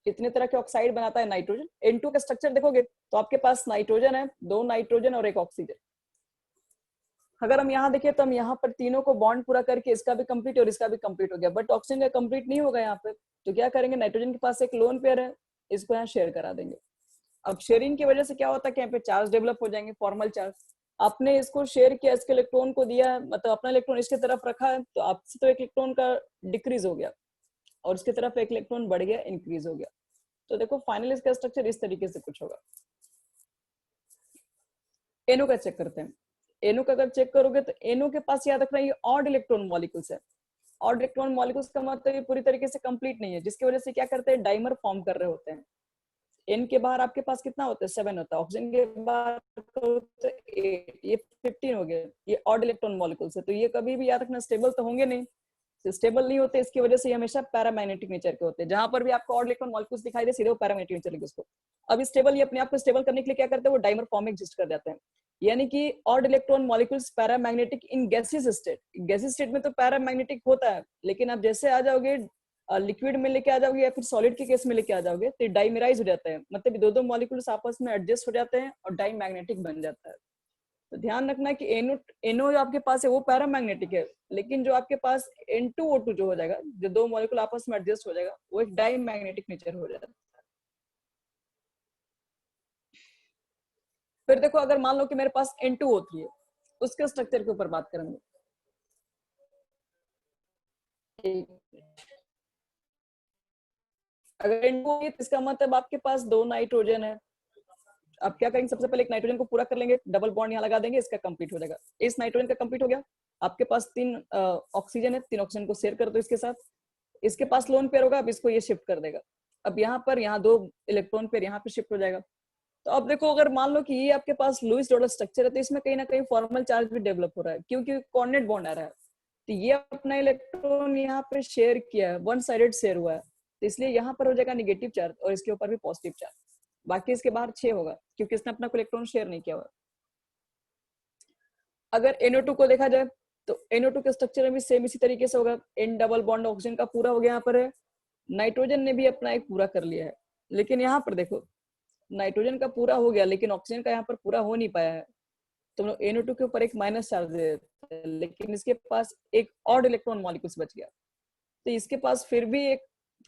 कितने तरह के ऑक्साइड बनाता है? नाइट्रोजन। N2 का स्ट्रक्चर देखोगे तो आपके पास नाइट्रोजन है, 2 नाइट्रोजन और 1 ऑक्सीजन। अगर हम यहाँ देखें तो हम यहाँ पर तीनों को बॉन्ड पूरा करके इसका भी कंप्लीट और इसका भी कंप्लीट हो गया, बट ऑक्सीजन का कंप्लीट नहीं होगा यहाँ पे, तो क्या करेंगे? नाइट्रोजन के पास एक लोन पेयर है, इसको यहाँ शेयर करा देंगे। अब शेयरिंग की वजह से क्या होता है कि यहाँ पे चार्ज डेवलप हो जाएंगे, फॉर्मल चार्ज। आपने इसको शेयर किया, इसके इलेक्ट्रॉन को दिया, मतलब अपना इलेक्ट्रॉन इसके तरफ रखा है, तो आपसे तो एक इलेक्ट्रॉन का डिक्रीज हो गया और उसकी तरफ एक इलेक्ट्रॉन बढ़ गया, इंक्रीज हो गया। तो देखो फाइनली इसका स्ट्रक्चर इस तरीके से कुछ होगा। एनो का चेक करते हैं। एनो का अगर चेक करोगे तो एनो के पास याद रखना ये ऑड इलेक्ट्रॉन मॉलिक्यूल्स है। ऑड इलेक्ट्रॉन मॉलिक्यूल्स का मतलब ये पूरी तरीके से कंप्लीट नहीं है, जिसकी वजह से क्या करते हैं? डाइमर फॉर्म कर रहे होते हैं। एन के बाहर आपके पास कितना होता है? 7 होता है। ऑक्सीजन के बाहर तो 8, ये 15 हो गए। ये ऑड इलेक्ट्रॉन मॉलिक्यूल्स है, तो ये कभी भी याद रखना स्टेबल तो होंगे नहीं, स्टेबल नहीं होते, इसकी वजह से ये हमेशा पैरामैग्नेटिक नेचर के होते हैं। जहां पर भी आपको ऑड इलेक्ट्रॉन मॉलिक्यूल्स दिखाई दे सीधे वो पैरामैग्नेटिक नेचर के उसको। अब स्टेबल ये अपने आप को स्टेबल करने के लिए क्या करते हैं? वो डाइमर फॉर्म में एग्जिस्ट कर जाते हैं। यानी कि odd electron molecules paramagnetic in gaseous state. Gaseous state में तो पैरामैग्नेटिक होता है, लेकिन आप जैसे आ जाओगे लिक्विड में लेके आ जाओगे या फिर सॉलिड के केस में लेके आ जाओगे तो डाइमेराइज हो जाता है, मतलब दो मॉलिक्यूल्स आपस में एडजस्ट हो जाते हैं और डाइमैग्नेटिक बन जाता है। तो ध्यान रखना कि एनो जो आपके पास है वो पैरामैग्नेटिक है, लेकिन जो आपके पास N2O2 जो हो जाएगा, जो 2 मॉलिक्यूल आपस में एडजस्ट हो जाएगा, वो एक डाइमैग्नेटिक नेचर हो जाता है। फिर देखो अगर मान लो कि मेरे पास N2O3 है, उसके स्ट्रक्चर के ऊपर बात करेंगे। अगर N2O है तो इसका मतलब आपके पास 2 नाइट्रोजन है। अब क्या करेंगे? सबसे पहले एक नाइट्रोजन को पूरा कर लेंगे, डबल बॉन्ड यहाँ लगा देंगे, इसका कंप्लीट हो जाएगा। इस नाइट्रोजन का कंप्लीट हो गया। आपके पास 3 ऑक्सीजन है, 3 ऑक्सीजन को शेयर कर दो इसके साथ। इसके पास लोन पेयर होगा, अब इसको ये शिफ्ट कर देगा। अब यहाँ 2 इलेक्ट्रॉन पेयर यहाँ पे शिफ्ट हो जाएगा। तो अब देखो अगर मान लो कि ये आपके पास लुईस डॉलर स्ट्रक्चर है, तो इसमें कहीं ना कहीं फॉर्मल चार्ज भी डेवलप हो रहा है, क्योंकि कोऑर्डिनेट बॉन्ड आ रहा है। तो ये अपना इलेक्ट्रॉन यहाँ पे शेयर किया है, वन साइडेड शेयर हुआ है, तो इसलिए यहाँ पर हो जाएगा नेगेटिव चार्ज और इसके ऊपर भी पॉजिटिव चार्ज। बाकी इसके बाहर 6 होगा क्योंकि इसने अपना इलेक्ट्रॉन शेयर नहीं किया हुआ। अगर NO2 को देखा जाए तो NO2 के स्ट्रक्चर में भी सेम इसी तरीके से होगा। N डबल बॉन्ड ऑक्सीजन का पूरा हो गया यहाँ पर है, नाइट्रोजन ने भी अपना एक पूरा कर लिया है, लेकिन यहाँ पर देखो नाइट्रोजन का पूरा हो गया लेकिन ऑक्सीजन का यहाँ पर पूरा हो नहीं पाया है। तो NO2 के ऊपर एक माइनस चार्ज दे देते हैं, लेकिन इसके पास एक ऑड इलेक्ट्रॉन मॉलिक्यूल्स बच गया। तो इसके पास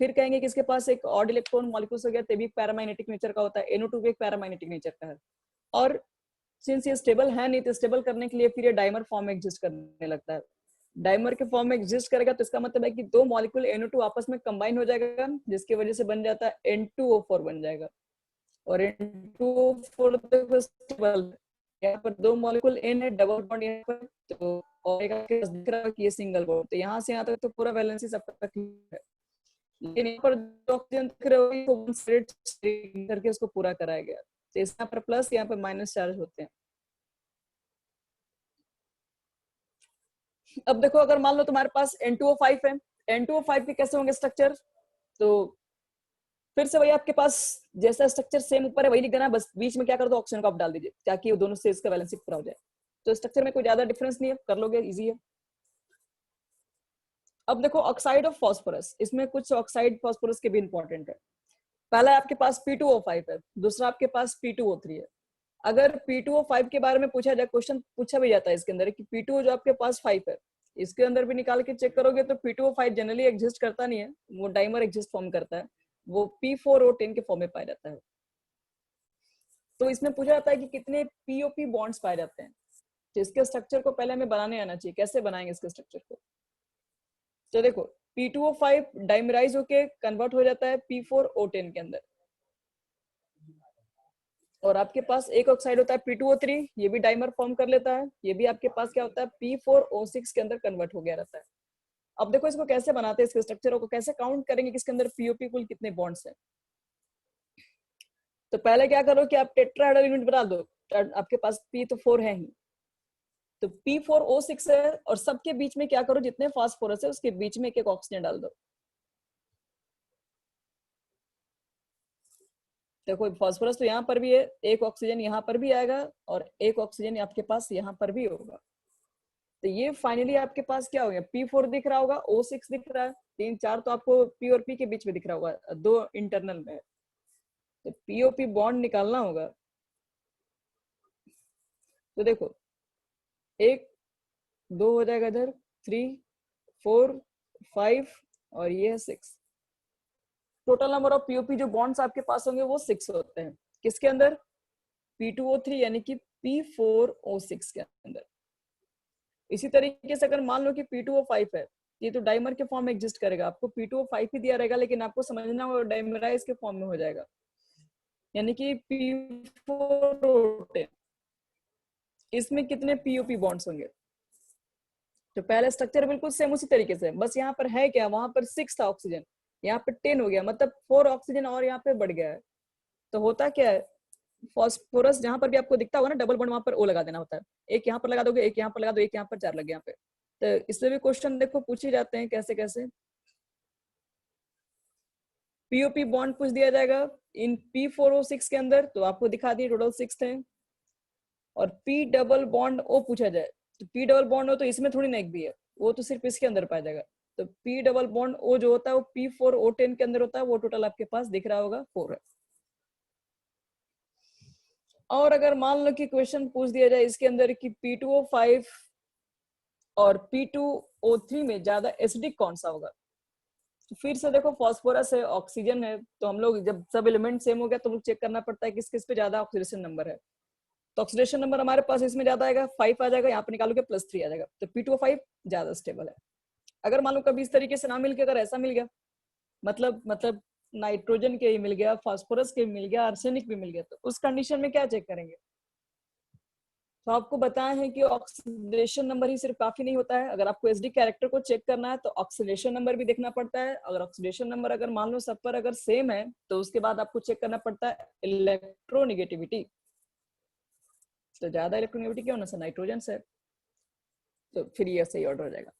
फिर कहेंगे कि इसके पास एक ऑड इलेक्ट्रॉन मॉलिक्यूल्स हो गया, तभी पैरामैग्नेटिक नेचर का होता है। NO2 भी एक पैरामैग्नेटिक नेचर का है, और सिंस ये स्टेबल है नहीं तो स्टेबल करने के लिए फिर ये डाइमर फॉर्म में एग्जिस्ट करने लगता है। डाइमर के फॉर्म में एग्जिस्ट करेगा तो इसका मतलब है कि दो मॉलिक्यूल NO2 आपस में कंबाइन हो जाएगा, जिसकी वजह से बन जाता है N2O4 बन जाएगा। और N2O4 देखो स्टेबल, यहाँ पर दो मॉलिक्यूल N है, डबल बॉन्ड यहाँ पर, तो ओमेगा के पास दिख रहा है कि ये सिंगल बॉन्ड, तो यहाँ से यहाँ तक तो पूरा वैलेंसी सबका क्लियर है। लेकिन यहाँ पर जो ऑक्सीजन दिख रहे हो वो करके उसको पूरा कराया गया, तो यहाँ पर प्लस यहाँ पर माइनस चार्ज होते हैं। अब देखो अगर मान लो तुम्हारे पास N2O5 है, N2O5 के कैसे होंगे स्ट्रक्चर, तो फिर से वही आपके पास जैसा स्ट्रक्चर सेम ऊपर है वही लिख देना, बस बीच में क्या कर दो ऑक्सीजन को आप डाल दीजिए ताकि वो दोनों से इसका बैलेंसिंग पूरा हो जाए। तो स्ट्रक्चर में कोई ज्यादा डिफरेंस नहीं है, कर लोगे, इजी है। अब देखो ऑक्साइड ऑफ फास्फोरस, इसमें कुछ ऑक्साइड फास्फोरस के भी इंपॉर्टेंट है। पहला आपके पास P2O5 है, दूसरा आपके पास P2O3 है। अगर P2O5 के बारे में पूछा जाए, क्वेश्चन पूछा भी जाता है इसके अंदर कि P2O जो आपके पास 5 है, इसके अंदर भी निकाल के चेक करोगे तो P2O5 जनरली एग्जिस्ट करता नहीं है, वो डाइमर एग्जिस्ट फॉर्म करता है, वो P4O10 के फॉर्म में पाया जाता है। तो इसमें पूछा जाता है कि कितने POP बॉन्ड्स पाए जाते हैं, तो इसके स्ट्रक्चर को पहले हमें बनाने आना चाहिए। कैसे बनाएंगे इसके स्ट्रक्चर को, तो देखो P2O5 डाइमराइज होके कन्वर्ट हो जाता है P4O10 के अंदर, और आपके पास एक ऑक्साइड होता है P2O3, ये भी डाइमर फॉर्म कर लेता है, ये भी आपके पास क्या होता है P4O6 के अंदर कन्वर्ट हो गया रहता है। अब देखो इसको कैसे बनाते हैं, इसके स्ट्रक्चरों को कैसे काउंट करेंगे कि इसके अंदर POP कुल कितने बॉन्ड्स हैं। तो पहले क्या करो कि आप टेट्राहेड्रल यूनिट बना दो, आपके पास P तो 4 है ही, तो P4O6 है, और सबके बीच में क्या करो जितने फास्फोरस है उसके बीच में एक एक ऑक्सीजन डाल दो। देखो फास्फोरस तो यहाँ पर भी है, एक ऑक्सीजन यहाँ पर भी आएगा और एक ऑक्सीजन आपके पास यहाँ पर भी होगा। तो ये फाइनली आपके पास क्या हो गया, P4 दिख रहा होगा, O6 दिख रहा है, 3 4 तो आपको P और P के बीच में दिख रहा होगा, 2 इंटरनल में है, तो POP बॉन्ड निकालना होगा। तो देखो 1 2 हो जाएगा इधर, 3 4 5 और ये है 6। टोटल नंबर ऑफ POP जो बॉन्ड्स आपके पास होंगे वो 6 होते हैं। किसके अंदर, P2O3 यानी कि P4O6 के अंदर। इसी तरीके से अगर मान लो कि P2O5 है, ये तो डाइमर के फॉर्म में एग्जिस्ट करेगा, आपको P2O5 ही दिया रहेगा, लेकिन आपको समझना वो डाइमराइज के फॉर्म में हो जाएगा, यानी कि P4O10। इसमें कितने POP बॉन्ड्स होंगे, तो पहले स्ट्रक्चर बिल्कुल सेम उसी तरीके से, बस यहाँ पर है क्या, वहां पर 6 था ऑक्सीजन, यहाँ पे 10 हो गया, मतलब 4 ऑक्सीजन और यहाँ पे बढ़ गया है। तो होता क्या है, फास्फोरस जहां पर भी आपको दिखता होगा ना डबल बॉन्ड, वहां पर O लगा देना होता है, एक यहाँ पर लगा दोगे, एक यहाँ पर लगा दो, एक यहाँ पर 4 लग गया यहाँ पे। तो इससे भी क्वेश्चन देखो पूछे जाते हैं कैसे कैसे। POP बॉन्ड पूछ दिया जाएगा इन P4O6 के अंदर, तो आपको दिखा दिए टोटल 6 थे। और P डबल बॉन्ड O पूछा जाए, तो P डबल बॉन्ड O तो इसमें थोड़ी ना एक भी है, वो तो सिर्फ इसके अंदर पाया जाएगा। तो P डबल बॉन्ड O जो होता है वो P4O10 के अंदर होता है, वो टोटल आपके पास दिख रहा होगा 4 है। और अगर मान लो कि क्वेश्चन पूछ दिया जाए इसके अंदर कि P2O5 और P2O3 में ज्यादा एसिडिक कौन सा होगा, तो फिर से देखो फास्फोरस है, ऑक्सीजन है, तो हम लोग जब सब एलिमेंट सेम हो गया तो चेक करना पड़ता है किस किस पे ज्यादा ऑक्सीडेशन नंबर है। तो ऑक्सीडेशन नंबर हमारे पास इसमें ज्यादा आएगा, 5 आ जाएगा, यहाँ पे निकालोगे +3 आ जाएगा, तो P2O5 ज्यादा स्टेबल है। अगर मान लो कभी इस तरीके से ना मिल के अगर ऐसा मिल गया, मतलब नाइट्रोजन के ही मिल गया, फास्फोरस के मिल गया, आर्सेनिक भी मिल गया, तो उस कंडीशन में क्या चेक करेंगे। तो आपको बताया है कि ऑक्सीडेशन नंबर ही सिर्फ काफी नहीं होता है, अगर आपको एसडी कैरेक्टर को चेक करना है तो ऑक्सीडेशन नंबर भी देखना पड़ता है। अगर ऑक्सीडेशन नंबर अगर मान लो सब पर अगर सेम है तो उसके बाद आपको चेक करना पड़ता है इलेक्ट्रोनेगेटिविटी, तो ज्यादा इलेक्ट्रोनेगेटिविटी क्या होना, नाइट्रोजन से, तो फिर ये सही ऑर्डर हो जाएगा।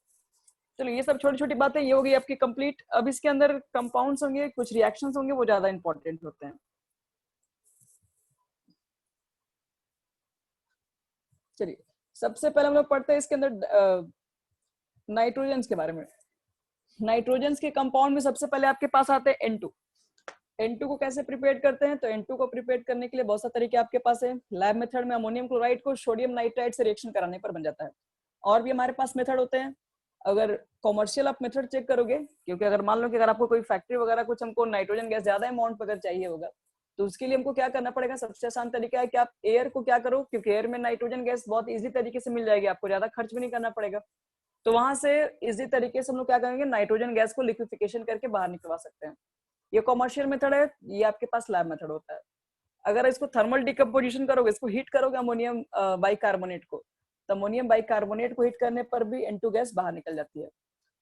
चलो ये सब छोटी छोटी बातें ये होगी आपकी कंप्लीट। अब इसके अंदर कंपाउंड्स होंगे, कुछ रिएक्शंस होंगे, वो ज्यादा इंपॉर्टेंट होते हैं। चलिए सबसे पहले हम लोग पढ़ते हैं इसके अंदर नाइट्रोजन्स के बारे में। नाइट्रोजन्स के कंपाउंड में सबसे पहले आपके पास आते हैं N2। N2 को कैसे प्रिपेयर करते हैं? तो N2 को प्रिपेयर करने के लिए बहुत सारे तरीके आपके पास है। लैब मेथड में अमोनियम क्लोराइड को सोडियम नाइट्राइड से रिएक्शन कराने पर बन जाता है। और भी हमारे पास मेथड होते हैं। अगर कॉमर्शियल आप मेथड चेक करोगे, क्योंकि अगर मान लो कि अगर आपको कोई फैक्ट्री वगैरह कुछ हमको नाइट्रोजन गैस ज्यादा अमाउंट पर अगर चाहिए होगा, तो उसके लिए हमको क्या करना पड़ेगा? सबसे आसान तरीका है कि आप एयर को क्या करो, क्योंकि एयर में नाइट्रोजन गैस बहुत इजी तरीके से मिल जाएगी, आपको ज्यादा खर्च भी नहीं करना पड़ेगा। तो वहां से इजी तरीके से हम लोग क्या करेंगे, नाइट्रोजन गैस को लिक्विफिकेशन करके बाहर निकलवा सकते हैं। ये कॉमर्शियल मेथड है, ये आपके पास लैब मेथड होता है। अगर इसको थर्मल डिकम्पोजिशन करोगे, इसको हीट करोगे अमोनियम बाइकार्बोनेट को, तो अमोनियम बाइकार्बोनेट को हीट करने पर भी N2 गैस बाहर निकल जाती है।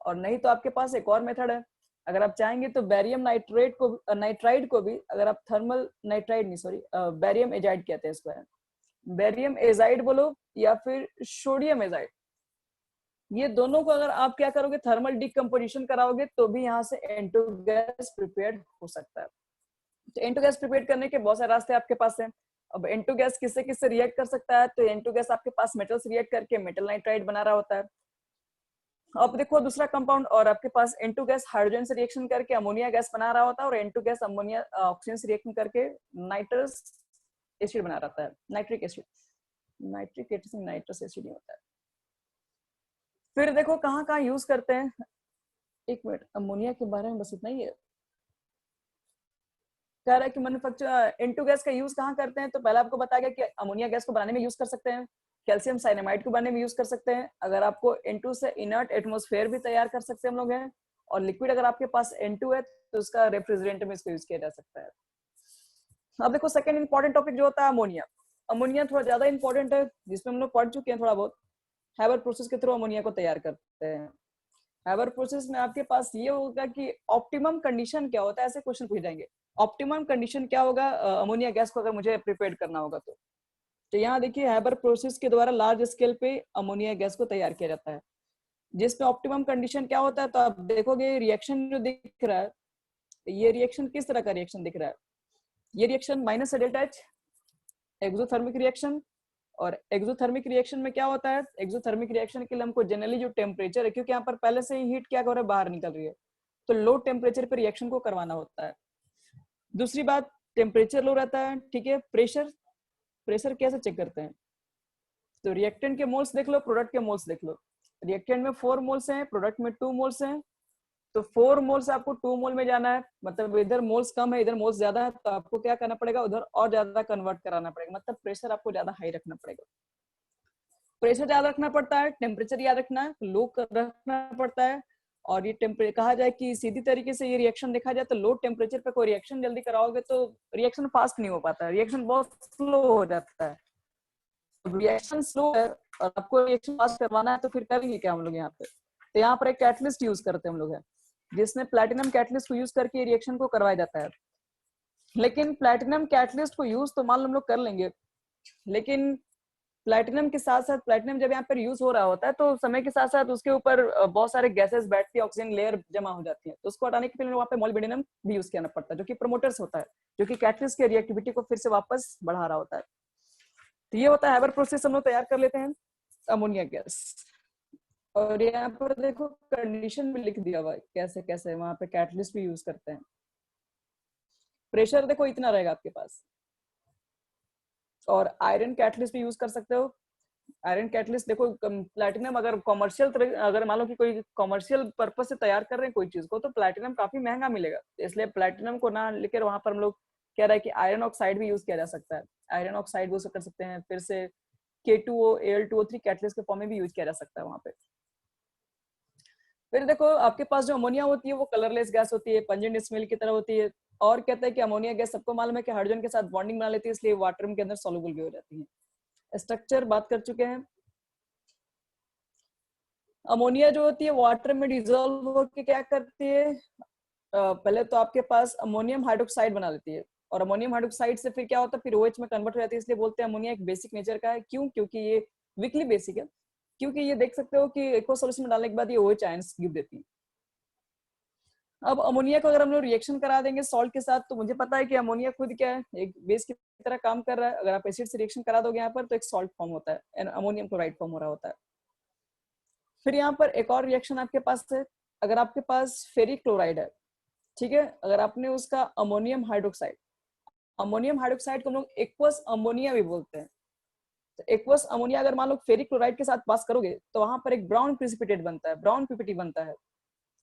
और नहीं तो आपके पास एक और मेथड है, अगर आप चाहेंगे तो बैरियम नाइट्राइड को भी अगर आप थर्मल नाइट्राइड नहीं सॉरी बैरियम एजाइड कहते हैं इसको, बैरियम एजाइड बोलो या फिर सोडियम एजाइड, ये दोनों को अगर आप क्या करोगे, थर्मल डिकम्पोजिशन कराओगे, तो भी यहाँ से N2 गैस प्रिपेयर हो सकता है। तो N2 गैस प्रिपेयर करने के बहुत सारे रास्ते आपके पास हैं। अब N2 गैस किससे किससे रिएक्ट कर सकता है? तो N2 गैस आपके पास मेटल से रिएक्ट करके मेटल नाइट्राइड बना रहा होता है। अब देखो दूसरा कंपाउंड, और आपके पास N2 गैस हाइड्रोजन से रिएक्शन करके अमोनिया गैस बना रहा होता है, और N2 गैस अमोनिया ऑक्सीजन से रिएक्शन करके नाइट्रस एसिड बना रहता है, नाइट्रिक एसिड। नाइट्रस एसिड होता है। फिर देखो कहाँ कहाँ यूज करते हैं। एक मिनट, अमोनिया के बारे में बस इतना ही है। कह रहा है कि मैन्युफैक्चर N2 गैस का यूज कहाँ करते हैं, तो पहले आपको बताया गया कि अमोनिया गैस को बनाने में यूज कर सकते हैं, कैल्शियम साइनामाइड को बनाने में यूज कर सकते हैं। अगर आपको N2 से इनर्ट एटमॉस्फेयर भी तैयार कर सकते हैं हम लोग हैं। और लिक्विड अगर आपके पास N2 है तो उसका रेफ्रिजरेंट में इसको यूज किया जा सकता है। अब देखो सेकंड इंपॉर्टेंट टॉपिक जो होता है अमोनिया। अमोनिया थोड़ा ज्यादा इंपॉर्टेंट है, जिसमें हम लोग पढ़ चुके हैं थोड़ा बहुत। हैबर प्रोसेस के थ्रू अमोनिया को तैयार करते हैं। हैबर प्रोसेस में आपके पास ये होगा कि ऑप्टिमम कंडीशन क्या होता है, ऐसे क्वेश्चन पूछ जाएंगे। ऑप्टिमम कंडीशन क्या होगा अमोनिया गैस को अगर मुझे प्रिपेयर करना होगा तो यहाँ देखिए हैबर प्रोसेस के द्वारा लार्ज स्केल पे अमोनिया गैस को तैयार किया जाता है, जिसमें ऑप्टिमम कंडीशन क्या होता है। तो आप देखोगे रिएक्शन जो दिख रहा है, ये रिएक्शन किस तरह का रिएक्शन दिख रहा है? ये रिएक्शन माइनस से डेल्टा एच एक्सोथर्मिक रिएक्शन। और एक्सोथर्मिक रिएक्शन में क्या होता है, एक्सोथर्मिक रिएक्शन के लिए हमको जनरली जो टेम्परेचर है, क्योंकि यहाँ पर पहले से ही हीट क्या कर रहा है, बाहर निकल रही है, तो लो टेम्परेचर पे रिएक्शन को करवाना होता है। दूसरी बात, टेम्परेचर लो रहता है, ठीक है। प्रेशर कैसे चेक करते हैं? तो रिएक्टेंट के मोल्स देख लो, प्रोडक्ट के मोल्स देख लो। रिएक्टेंट में 4 मोल्स हैं, प्रोडक्ट में 2 मोल्स हैं। तो 4 मोल्स आपको 2 मोल में जाना है, मतलब इधर मोल्स कम है इधर मोल्स ज्यादा है, तो आपको क्या करना पड़ेगा, उधर और ज्यादा कन्वर्ट कराना पड़ेगा, मतलब प्रेशर आपको ज्यादा हाई रखना पड़ेगा। प्रेशर याद रखना पड़ता है, टेम्परेचर याद रखना है, लो रखना पड़ता है। और ये टेम्परेचर कहा जाए कि सीधी तरीके से ये रिएक्शन देखा जाए तो लो टेम्परेचर पे कोई रिएक्शन जल्दी कराओगे तो रिएक्शन फास्ट नहीं हो पाता है, रिएक्शन बहुत स्लो हो जाता है। रिएक्शन स्लो है और आपको रिएक्शन फास्ट करवाना है, तो फिर करेंगे क्या हम लोग यहाँ पे? तो यहाँ पर एक कैटलिस्ट यूज करते हैं हम लोग, है जिसमें प्लैटिनम कैटलिस्ट को यूज करके रिएक्शन को करवाया जाता है। लेकिन प्लैटिनम कैटलिस्ट को यूज तो मान लो हम लोग कर लेंगे, लेकिन प्लैटिनम के साथ साथ प्लैटिनम जब यहाँ पर यूज हो रहा होता है तो समय के साथ साथ उसके ऊपर बहुत सारे गैसेस बैठती है, ऑक्सीजन लेयर जमा हो जाती है, तो उसको हटाने के लिए वहाँ पे मोलिब्डेनम भी यूज करना पड़ता है, जो कि प्रोमोटर्स होता है, जो कि कैटलिस्ट की रिएक्टिविटी को फिर से वापस बढ़ा रहा होता है। तो ये होता है हैबर प्रोसेस, हम लोग तैयार कर लेते हैं अमोनिया गैस। और यहाँ पर देखो कंडीशन भी लिख दिया हुआ है कैसे कैसे वहां पे कैटलिस्ट भी यूज करते हैं। प्रेशर देखो इतना रहेगा आपके पास, और आयरन कैटलिस्ट भी यूज कर सकते हो। आयरन कैटलिस्ट देखो, प्लैटिनम अगर कॉमर्शियल अगर मान लो कि कोई कॉमर्शियल पर्पज से तैयार कर रहे हैं कोई चीज को, तो प्लैटिनम काफी महंगा मिलेगा, इसलिए प्लैटिनम को ना लेकर वहां पर हम लोग कह रहा है कि आयरन ऑक्साइड भी यूज किया जा सकता है। आयरन ऑक्साइड यूज कर सकते हैं, फिर से K2O Al2O3 कैटलिस्ट के फॉर्म में भी यूज किया जा सकता है वहां पे। फिर देखो आपके पास जो अमोनिया होती है वो कलरलेस गैस होती है, पंजेंट स्मेल की तरह होती है। और कहते हैं कि अमोनिया गैस सबको मालूम है कि हाइड्रोजन के साथ बॉन्डिंग बना लेती है, इसलिए वाटर के अंदर सॉल्युबल भी हो जाती है। स्ट्रक्चर बात कर चुके हैं। अमोनिया जो होती है वाटर में डिजोल्व होकर क्या करती है, पहले तो आपके पास अमोनियम हाइड्रोक्साइड बना लेती है, और अमोनियम हाइड्रोक्साइड से फिर क्या होता है, फिर OH में कन्वर्ट हो जाती है, इसलिए बोलते हैं अमोनिया एक बेसिक नेचर का है। क्यों? क्योंकि ये वीकली बेसिक है। क्योंकि ये देख सकते हो कि एक्वा सॉल्यूशन में डालने के बाद ये OH आयंस गिव देती है। अब अमोनिया को अगर हम लोग रिएक्शन करा देंगे सॉल्ट के साथ, तो मुझे पता है कि अमोनिया खुद क्या है, एक बेस की तरह काम कर रहा है। अगर आप एसिड से रिएक्शन करा दोगे यहाँ पर तो एक सॉल्ट फॉर्म होता है, अमोनियम क्लोराइड फॉर्म हो रहा होता है। फिर यहाँ पर एक और रिएक्शन आपके पास है, अगर आपके पास फेरिक क्लोराइड है, ठीक है, अगर आपने उसका अमोनियम हाइड्रोक्साइड को हम लोग एक्वस अमोनिया भी बोलते हैं, तो एक्वस अमोनिया अगर मान लो फेरिक क्लोराइड के साथ पास करोगे तो वहां पर एक ब्राउन प्रिसिपिटेट बनता है, ब्राउन पीपीटी बनता है।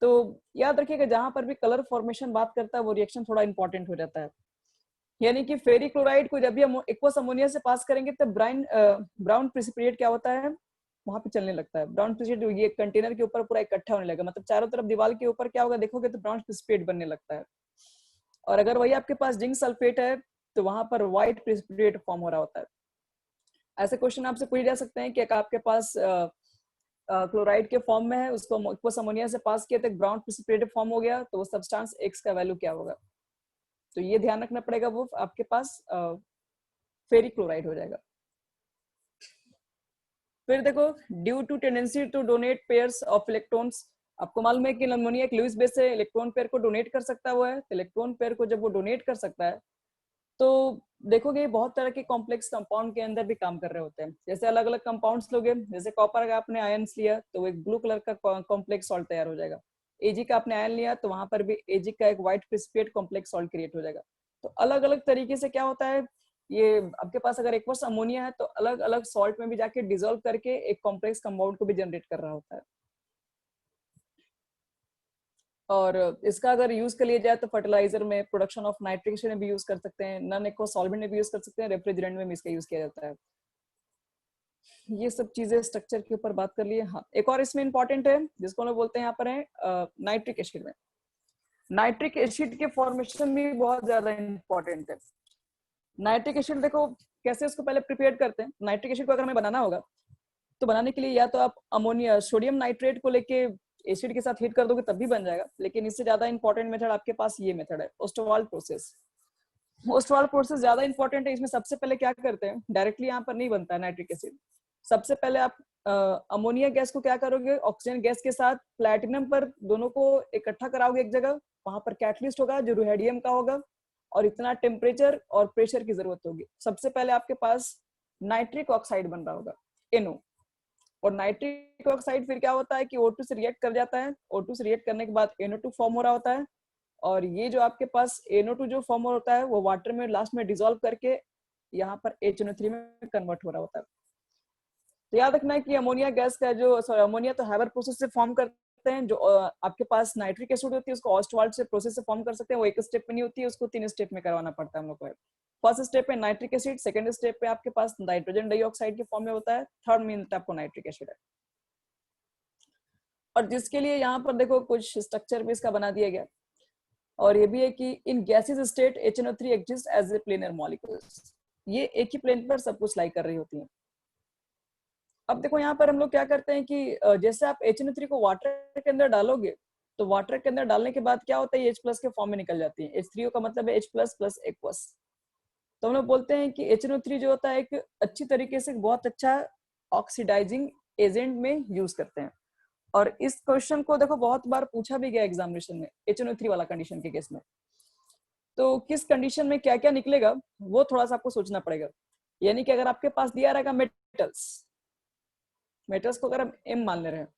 तो याद रखिएगा जहां पर भी कलर फॉर्मेशन बात करता है वो रिएक्शन थोड़ा इंपॉर्टेंट हो जाता है। यानी कि फेरिक क्लोराइड को जब भी हम एक्वस अमोनिया से पास करेंगे तब ब्राउन प्रिसिपिटेट क्या होता है, वहां पे चलने लगता है। ब्राउन प्रिसिपिटेट ये कंटेनर के ऊपर पूरा इकट्ठा होने लगेगा, मतलब चारों तरफ दीवार के ऊपर क्या होगा देखोगे तो ब्राउन प्रिसिपिटेट बनने लगता है। और अगर वही आपके पास जिंक सल्फेट है तो वहां पर व्हाइट प्रिसिपिटेट फॉर्म हो रहा होता है। ऐसे क्वेश्चन आपसे पूछे जा सकते हैं कि अगर आपके पास क्लोराइड के फॉर्म में है, उसको एक्वस अमोनिया से पास किया तो एक ब्राउन प्रिसिपिटेट फॉर्म हो गया, तो वो सब्सटेंस एक्स का वैल्यू क्या होगा, तो ये ध्यान रखना पड़ेगा, वो आपके पास फेरिक क्लोराइड हो जाएगा। फिर देखो due to tendency to donate pairs of electrons, आपको मालूम है कि अमोनिया एक लुईस बेस से इलेक्ट्रॉन पेयर को डोनेट कर सकता हुआ है, तो इलेक्ट्रॉन पेयर को जब वो डोनेट कर सकता है तो देखोगे बहुत तरह के कॉम्प्लेक्स कंपाउंड के अंदर भी काम कर रहे होते हैं। जैसे अलग अलग कंपाउंड्स लोगे, जैसे कॉपर का आपने आयंस लिया तो एक ब्लू कलर का कॉम्प्लेक्स सॉल्ट तैयार हो जाएगा। एजी का आपने आयन लिया तो वहां पर भी एजी का एक white precipitate complex salt create हो जाएगा। तो अलग अलग तरीके से क्या होता है, ये आपके पास अगर एक्वस अमोनिया है तो अलग अलग सॉल्ट में भी जाके डिसॉल्व करके एक कॉम्प्लेक्स कंपाउंड को भी जनरेट कर रहा होता है। और इसका अगर यूज कर लिया जाए तो फर्टिलाइजर में, प्रोडक्शन ऑफ नाइट्रिक एसिड में भी यूज कर सकते हैं, नॉन एक्वा सॉल्वेंट में भी यूज कर सकते हैं, रेफ्रिजरेंट में भी इसका यूज किया जाता है। ये सब चीजें स्ट्रक्चर के ऊपर बात कर लिए। हाँ, एक और इसमें इंपॉर्टेंट है जिसको हम लोग बोलते हैं यहाँ पर है नाइट्रिक एसिड में। नाइट्रिक एसिड के फॉर्मेशन भी बहुत ज्यादा इंपॉर्टेंट है। नाइट्रिक एसिड देखो कैसे इसको पहले प्रिपेयर करते हैं। नाइट्रिक एसिड को अगर हमें बनाना होगा तो बनाने के लिए या तो आप अमोनिया सोडियम नाइट्रेट को लेके एसिड के साथ हीट कर दोगे तब भी बन जाएगा, लेकिन इससे ज्यादा इंपॉर्टेंट मेथड आपके पास ये मेथड है, ओस्टवाल्ड प्रोसेस। ओस्टवाल्ड प्रोसेस ज्यादा इंपॉर्टेंट है। इसमें सबसे पहले क्या करते हैं, डायरेक्टली यहाँ पर नहीं बनता है नाइट्रिक एसिड। सबसे पहले आप अमोनिया गैस को क्या करोगे, ऑक्सीजन गैस के साथ प्लैटिनम पर दोनों को इकट्ठा कराओगे एक जगह, वहां पर कैटलिस्ट होगा जो रुहेडियम का होगा, और इतना टेम्परेचर और प्रेशर की जरूरत होगी। सबसे पहले आपके पास नाइट्रिक ऑक्साइड बन रहा होगा, NO। और नाइट्रिक ऑक्साइड फिर क्या होता है कि O2 से रिएक्ट कर जाता है, O2 से रिएक्ट करने के बाद NO2 फॉर्म हो रहा होता है, और ये जो आपके पास NO2 जो फॉर्म होता है वो वाटर में लास्ट में डिसॉल्व करके यहाँ पर HNO3 में कन्वर्ट हो रहा होता है। तो याद रखना है कि अमोनिया गैस का जो, सॉरी अमोनिया तो हैबर प्रोसेस से फॉर्म करते हैं, जो आपके पास नाइट्रिक एसिड होती है उसको ऑस्टवाल्ड से प्रोसेस से फॉर्म कर सकते हैं। वो एक स्टेप में नहीं होती है, उसको 3 स्टेप में करवाना पड़ता है हम लोग को। फर्स्ट स्टेप पे नाइट्रिक एसिड, सेकंड स्टेप पे आपके पास नाइट्रोजन डाइऑक्साइड के फॉर्म में होता है, थर्ड में आपको नाइट्रिक एसिड है। और जिसके लिए यहाँ पर देखो कुछ स्ट्रक्चर भी इसका बना दिया गया, और ये भी है कि in gaseous state HNO3 exist as a planar molecules. ये एक ही प्लेन पर सब कुछ लाई कर रही होती है। अब देखो यहाँ पर हम लोग क्या करते हैं कि जैसे आप HNO3 को वाटर के अंदर डालोगे तो वाटर के अंदर डालने के बाद क्या होता है, H+ के फॉर्म में निकल जाती है। H3O का मतलब है H+ प्लस एक्वस। तो हम लोग बोलते हैं कि HNO3 जो होता है एक अच्छी तरीके से बहुत अच्छा ऑक्सीडाइजिंग एजेंट में यूज करते हैं। और इस क्वेश्चन को देखो बहुत बार पूछा भी गया एग्जामिनेशन में, HNO3 वाला कंडीशन के केस में। तो किस कंडीशन में क्या क्या निकलेगा वो थोड़ा सा आपको सोचना पड़ेगा। यानी कि अगर आपके पास दिया रहेगा मेटल्स को अगर हम M मान ले रहे हैं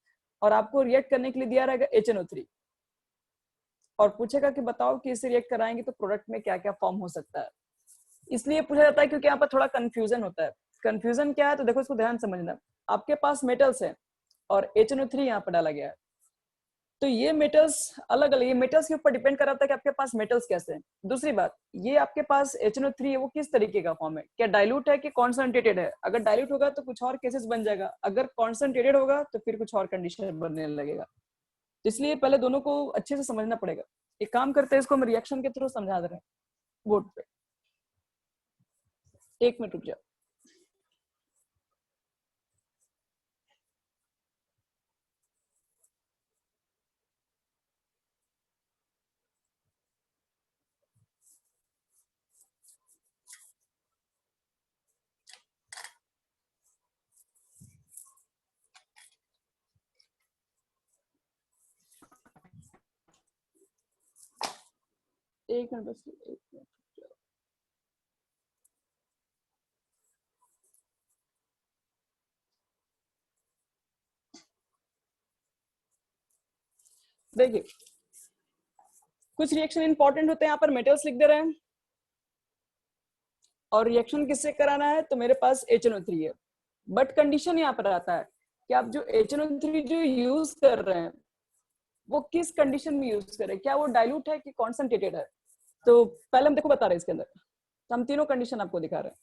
और आपको रिएक्ट करने के लिए दिया रहेगा HNO3, और पूछेगा कि बताओ कि इसे रिएक्ट कराएंगे तो प्रोडक्ट में क्या क्या फॉर्म हो सकता है। इसलिए पूछा जाता है क्योंकि यहाँ पर थोड़ा कंफ्यूजन होता है। कंफ्यूजन क्या है तो देखो इसको ध्यान समझना। आपके पास मेटल्स है और HNO3 यहाँ पर डाला गया है, तो ये मेटल्स अलग अलग, ये मेटल्स के ऊपर डिपेंड कर रहा था कि आपके पास मेटल्स कैसे हैं। दूसरी बात, ये आपके पास HNO3 है वो किस तरीके का फॉर्म है, क्या डाइल्यूट है कि कॉन्सेंट्रेटेड है। अगर डाइल्यूट होगा तो कुछ और केसेस बन जाएगा, अगर कॉन्सेंट्रेटेड होगा तो फिर कुछ और कंडीशन बनने लगेगा। इसलिए पहले दोनों को अच्छे से समझना पड़ेगा। एक काम करते हैं, इसको हम रिएक्शन के थ्रू समझा दे रहे हैं बोर्ड पे। 1 मिनट रुक जाओ। एक मिनट बस, एक मिनट। देखिए कुछ रिएक्शन इंपॉर्टेंट होते हैं, यहाँ पर मेटल्स लिख दे रहे हैं और रिएक्शन किससे कराना है, तो मेरे पास HNO3 है। बट कंडीशन यहाँ पर आता है कि आप जो HNO3 जो यूज कर रहे हैं वो किस कंडीशन में यूज करें, क्या वो डाइल्यूट है कि कॉन्सेंट्रेटेड है। तो पहले हम देखो बता रहे हैं इसके अंदर, तो हम तीनों कंडीशन आपको दिखा रहे हैं।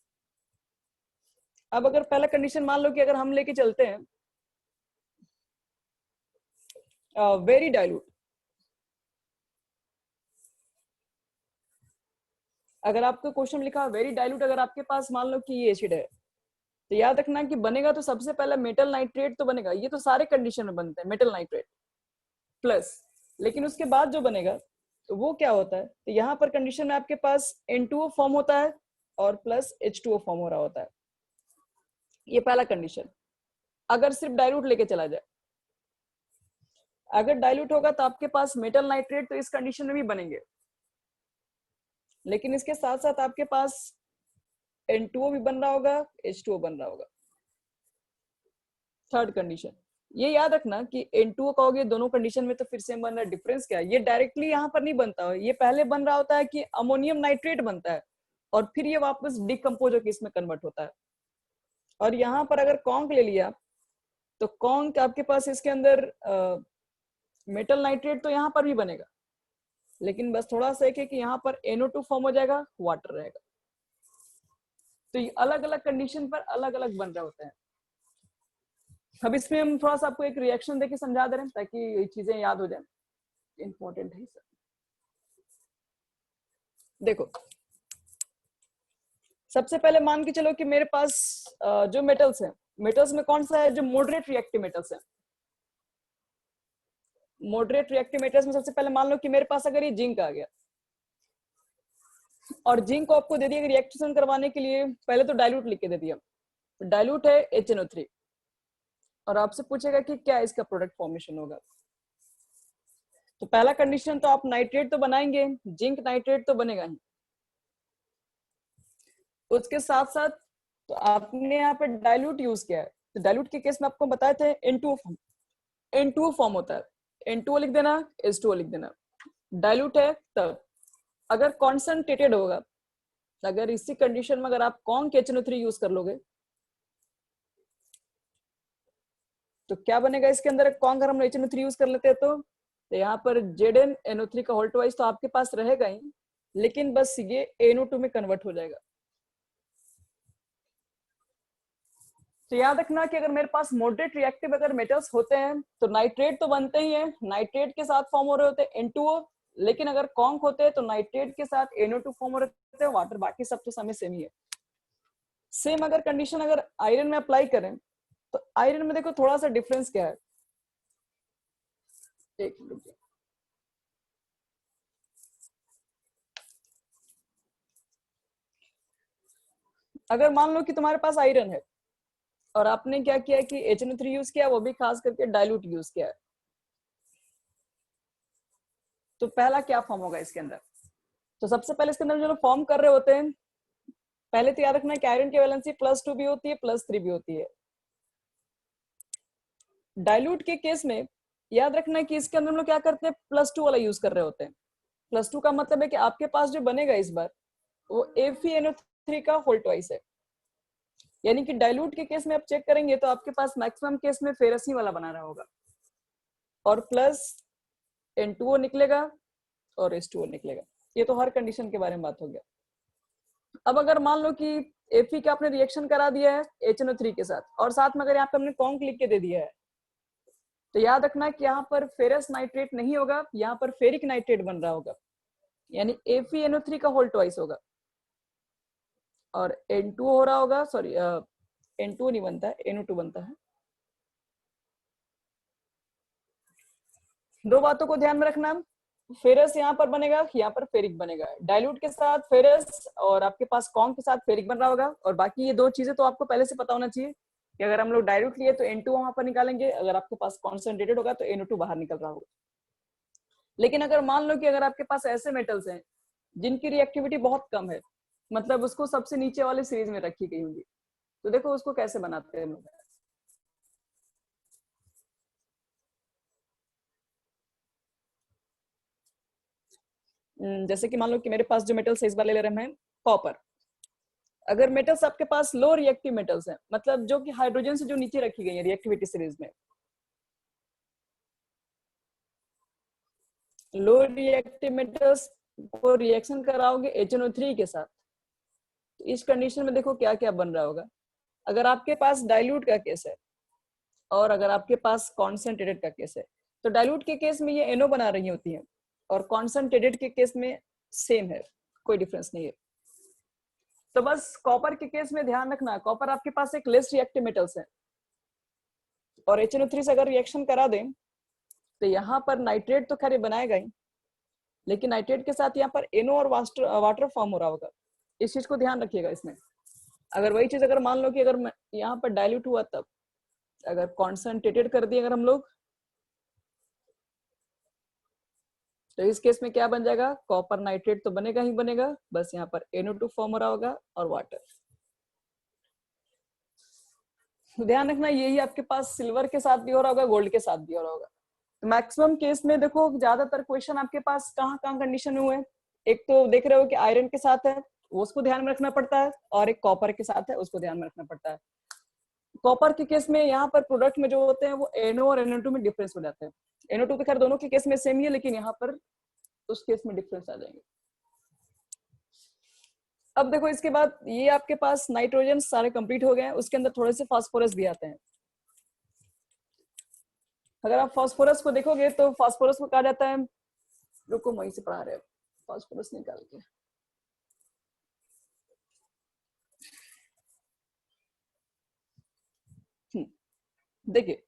अब अगर पहला कंडीशन मान लो कि अगर हम लेके चलते हैं वेरी डाइल्यूट, अगर आपको क्वेश्चन लिखा वेरी डाइल्यूट, अगर आपके पास मान लो कि ये एसिड है, तो याद रखना कि बनेगा तो सबसे पहले मेटल नाइट्रेट तो बनेगा, ये तो सारे कंडीशन में बनते हैं मेटल नाइट्रेट प्लस, लेकिन उसके बाद जो बनेगा तो वो क्या होता है, तो यहाँ पर कंडीशन में आपके पास N2O फॉर्म होता है और प्लस H2O फॉर्म हो रहा होता है। ये पहला कंडीशन अगर सिर्फ डाइल्यूट लेके चला जाए। अगर डाइल्यूट होगा तो आपके पास मेटल नाइट्रेट तो इस कंडीशन में भी बनेंगे, लेकिन इसके साथ साथ आपके पास N2O भी बन रहा होगा, H2O बन रहा होगा। थर्ड कंडीशन ये याद रखना कि N2O कहोगे दोनों कंडीशन में तो फिर सेम बन रहा है, डिफरेंस क्या है, ये डायरेक्टली यहाँ पर नहीं बनता है, ये पहले बन रहा होता है कि अमोनियम नाइट्रेट बनता है और फिर ये वापस डिकम्पोज होकर इसमें कन्वर्ट होता है। और यहाँ पर अगर कॉन्क ले लिया तो कॉन्क आपके पास इसके अंदर मेटल नाइट्रेट तो यहाँ पर भी बनेगा, लेकिन बस थोड़ा सा एक है कि यहाँ पर NO2 फॉर्म हो जाएगा, वाटर रहेगा। तो ये अलग अलग कंडीशन पर अलग अलग बन रहे होते हैं। अब इसमें हम थोड़ा सा आपको एक रिएक्शन देके समझा दे रहे हैं ताकि ये चीजें याद हो जाए, इंपॉर्टेंट है सर। देखो सबसे पहले मान के चलो कि मेरे पास जो मेटल्स हैं, मेटल्स में कौन सा है जो मॉडरेट रिएक्टिव मेटल्स है। मॉडरेट रिएक्टिव मेटल्स में सबसे पहले मान लो कि मेरे पास अगर ये जिंक आ गया और जिंक को आपको दे दिया रिएक्शन करवाने के लिए, पहले तो डाइल्यूट लिख के दे दिया, तो डाइल्यूट है HNO3 और आपसे पूछेगा कि क्या इसका प्रोडक्ट फॉर्मेशन होगा। तो पहला कंडीशन तो आप नाइट्रेट तो बनाएंगे, जिंक नाइट्रेट तो बनेगा ही, उसके साथ साथ तो आपने यहाँ पे डाइल्यूट यूज किया है, तो डाइल्यूट के केस में आपको बताए थे N2O फॉर्म होता है, N2O लिख देना, H2O लिख देना। डाइल्यूट है तब, अगर कॉन्सेंट्रेटेड होगा, अगर इसी कंडीशन में अगर आप कॉन्क HNO3 यूज कर लोगे तो क्या बनेगा इसके अंदर, कॉन्क अगर हम HNO3 यूज कर लेते हैं तो यहाँ पर ZnNO3 का होल ट्वाइस तो आपके पास रहेगा ही, लेकिन बस ये NO2 में कन्वर्ट हो जाएगा। तो याद रखना कि अगर मेरे पास मॉडरेट रिएक्टिव अगर मेटल्स होते हैं तो नाइट्रेट तो बनते ही है, नाइट्रेट के साथ फॉर्म हो रहे होते हैं N2O, लेकिन अगर कॉन्क होते हैं तो नाइट्रेट के साथ NO2 फॉर्म हो रहे हैं, वाटर, बाकी सब तो समय सेम ही है। सेम अगर कंडीशन अगर आयरन में अप्लाई करें तो आयरन में देखो थोड़ा सा डिफरेंस क्या है, एक मिनट। अगर मान लो कि तुम्हारे पास आयरन है और आपने क्या किया कि HNO3 यूज किया, वो भी खास करके डाइल्यूट यूज किया है, तो पहला क्या फॉर्म होगा इसके अंदर, तो सबसे पहले इसके अंदर जो फॉर्म कर रहे होते हैं, पहले तो याद रखना कि आयरन की वैलेंसी +2 भी होती है +3 भी होती है। डाइल्यूट के केस में याद रखना कि इसके अंदर हम लोग क्या करते हैं, +2 वाला यूज कर रहे होते हैं। +2 का मतलब है कि आपके पास जो बनेगा इस बार वो FeNO3 का होल ट्वाइस है, यानी कि डाइल्यूट के केस में आप चेक करेंगे तो आपके पास मैक्सिमम केस में फेरस ही वाला बना रहा होगा और प्लस N2O निकलेगा और H2O निकलेगा। ये तो हर कंडीशन के बारे में बात हो गया। अब अगर मान लो कि Fe का आपने रिएक्शन करा दिया है HNO3 के साथ और साथ में अगर यहाँ पे हमने कॉन्क लिख के दे दिया है, तो याद रखना कि यहाँ पर फेरस नाइट्रेट नहीं होगा, यहाँ पर फेरिक नाइट्रेट बन रहा होगा, यानी FeNO3 का होल ट्वाइस होगा और N2O हो रहा होगा, सॉरी N2O नहीं बनता है, NO2 बनता है। दो बातों को ध्यान में रखना, फेरस यहाँ पर बनेगा, यहाँ पर फेरिक बनेगा, डाइल्यूट के साथ फेरस और आपके पास कॉन्क के साथ फेरिक बन रहा होगा। और बाकी ये दो चीजें तो आपको पहले से पता होना चाहिए कि अगर हम लोग डाइल्यूट लिए तो N2 वहां पर निकालेंगे, अगर आपके पास कॉन्सेंट्रेटेड होगा तो NO2 बाहर निकल रहा होगा। लेकिन अगर मान लो कि अगर आपके पास ऐसे मेटल्स हैं जिनकी रिएक्टिविटी बहुत कम है, मतलब उसको सबसे नीचे वाले सीरीज में रखी गई होंगी। तो देखो उसको कैसे बनाते हैं हम लोग। जैसे कि मान लो कि मेरे पास जो मेटल्स है इस बार ले रहे हैं कॉपर। अगर मेटल्स आपके पास लो रिएक्टिव मेटल्स हैं, मतलब जो कि हाइड्रोजन से जो नीचे रखी गई है रिएक्टिविटी सीरीज में, लो रिएक्टिव मेटल्स को रिएक्शन कराओगे HNO3 के साथ, तो इस कंडीशन में देखो क्या क्या बन रहा होगा। अगर आपके पास डाइल्यूट का केस है और अगर आपके पास कॉन्सेंट्रेटेड का केस है, तो डाइल्यूट के केस में ये NO बना रही होती है और कॉन्सेंट्रेटेड के केस में सेम है, कोई डिफरेंस नहीं है। तो बस कॉपर के केस में ध्यान रखना, कॉपर आपके पास एक लेस रिएक्टिव मेटल्स है और HNO3 से अगर रिएक्शन करा दें तो यहाँ पर नाइट्रेट तो खैर बनाएगा ही, लेकिन नाइट्रेट के साथ यहाँ पर NO और वाटर फॉर्म हो रहा होगा। इस चीज को ध्यान रखिएगा इसमें। अगर वही चीज अगर मान लो कि अगर यहाँ पर डाइल्यूट हुआ, तब अगर कॉन्सेंट्रेटेड कर दिए अगर हम लोग, तो इस केस में क्या बन जाएगा, कॉपर नाइट्रेट तो बनेगा ही बनेगा, बस यहाँ पर NO2 फॉर्म हो रहा होगा और वाटर। ध्यान रखना यही आपके पास सिल्वर के साथ भी हो रहा होगा, गोल्ड के साथ भी हो रहा होगा। तो मैक्सिमम केस में देखो ज्यादातर क्वेश्चन आपके पास कहाँ कहाँ कंडीशन हुए हैं, एक तो देख रहे हो कि आयरन के साथ है, उसको ध्यान में रखना पड़ता है, और एक कॉपर के साथ है, उसको ध्यान में रखना पड़ता है। कॉपर के केस में यहाँ पर प्रोडक्ट में जो होते हैं वो NO और NO2 में डिफरेंस हो जाते हैं। NO2 तो खैर दोनों के केस में सेम ही है, लेकिन यहाँ पर उस केस में डिफरेंस आ जाएंगे। अब देखो इसके बाद ये आपके पास नाइट्रोजन सारे कंप्लीट हो गए हैं, उसके अंदर थोड़े से फास्फोरस भी आते हैं। अगर आप फास्फोरस को देखोगे तो फास्फोरस को कहा जाता है, रुको वहीं से पढ़ा रहे हैं, फास्फोरस निकाल के। देखिए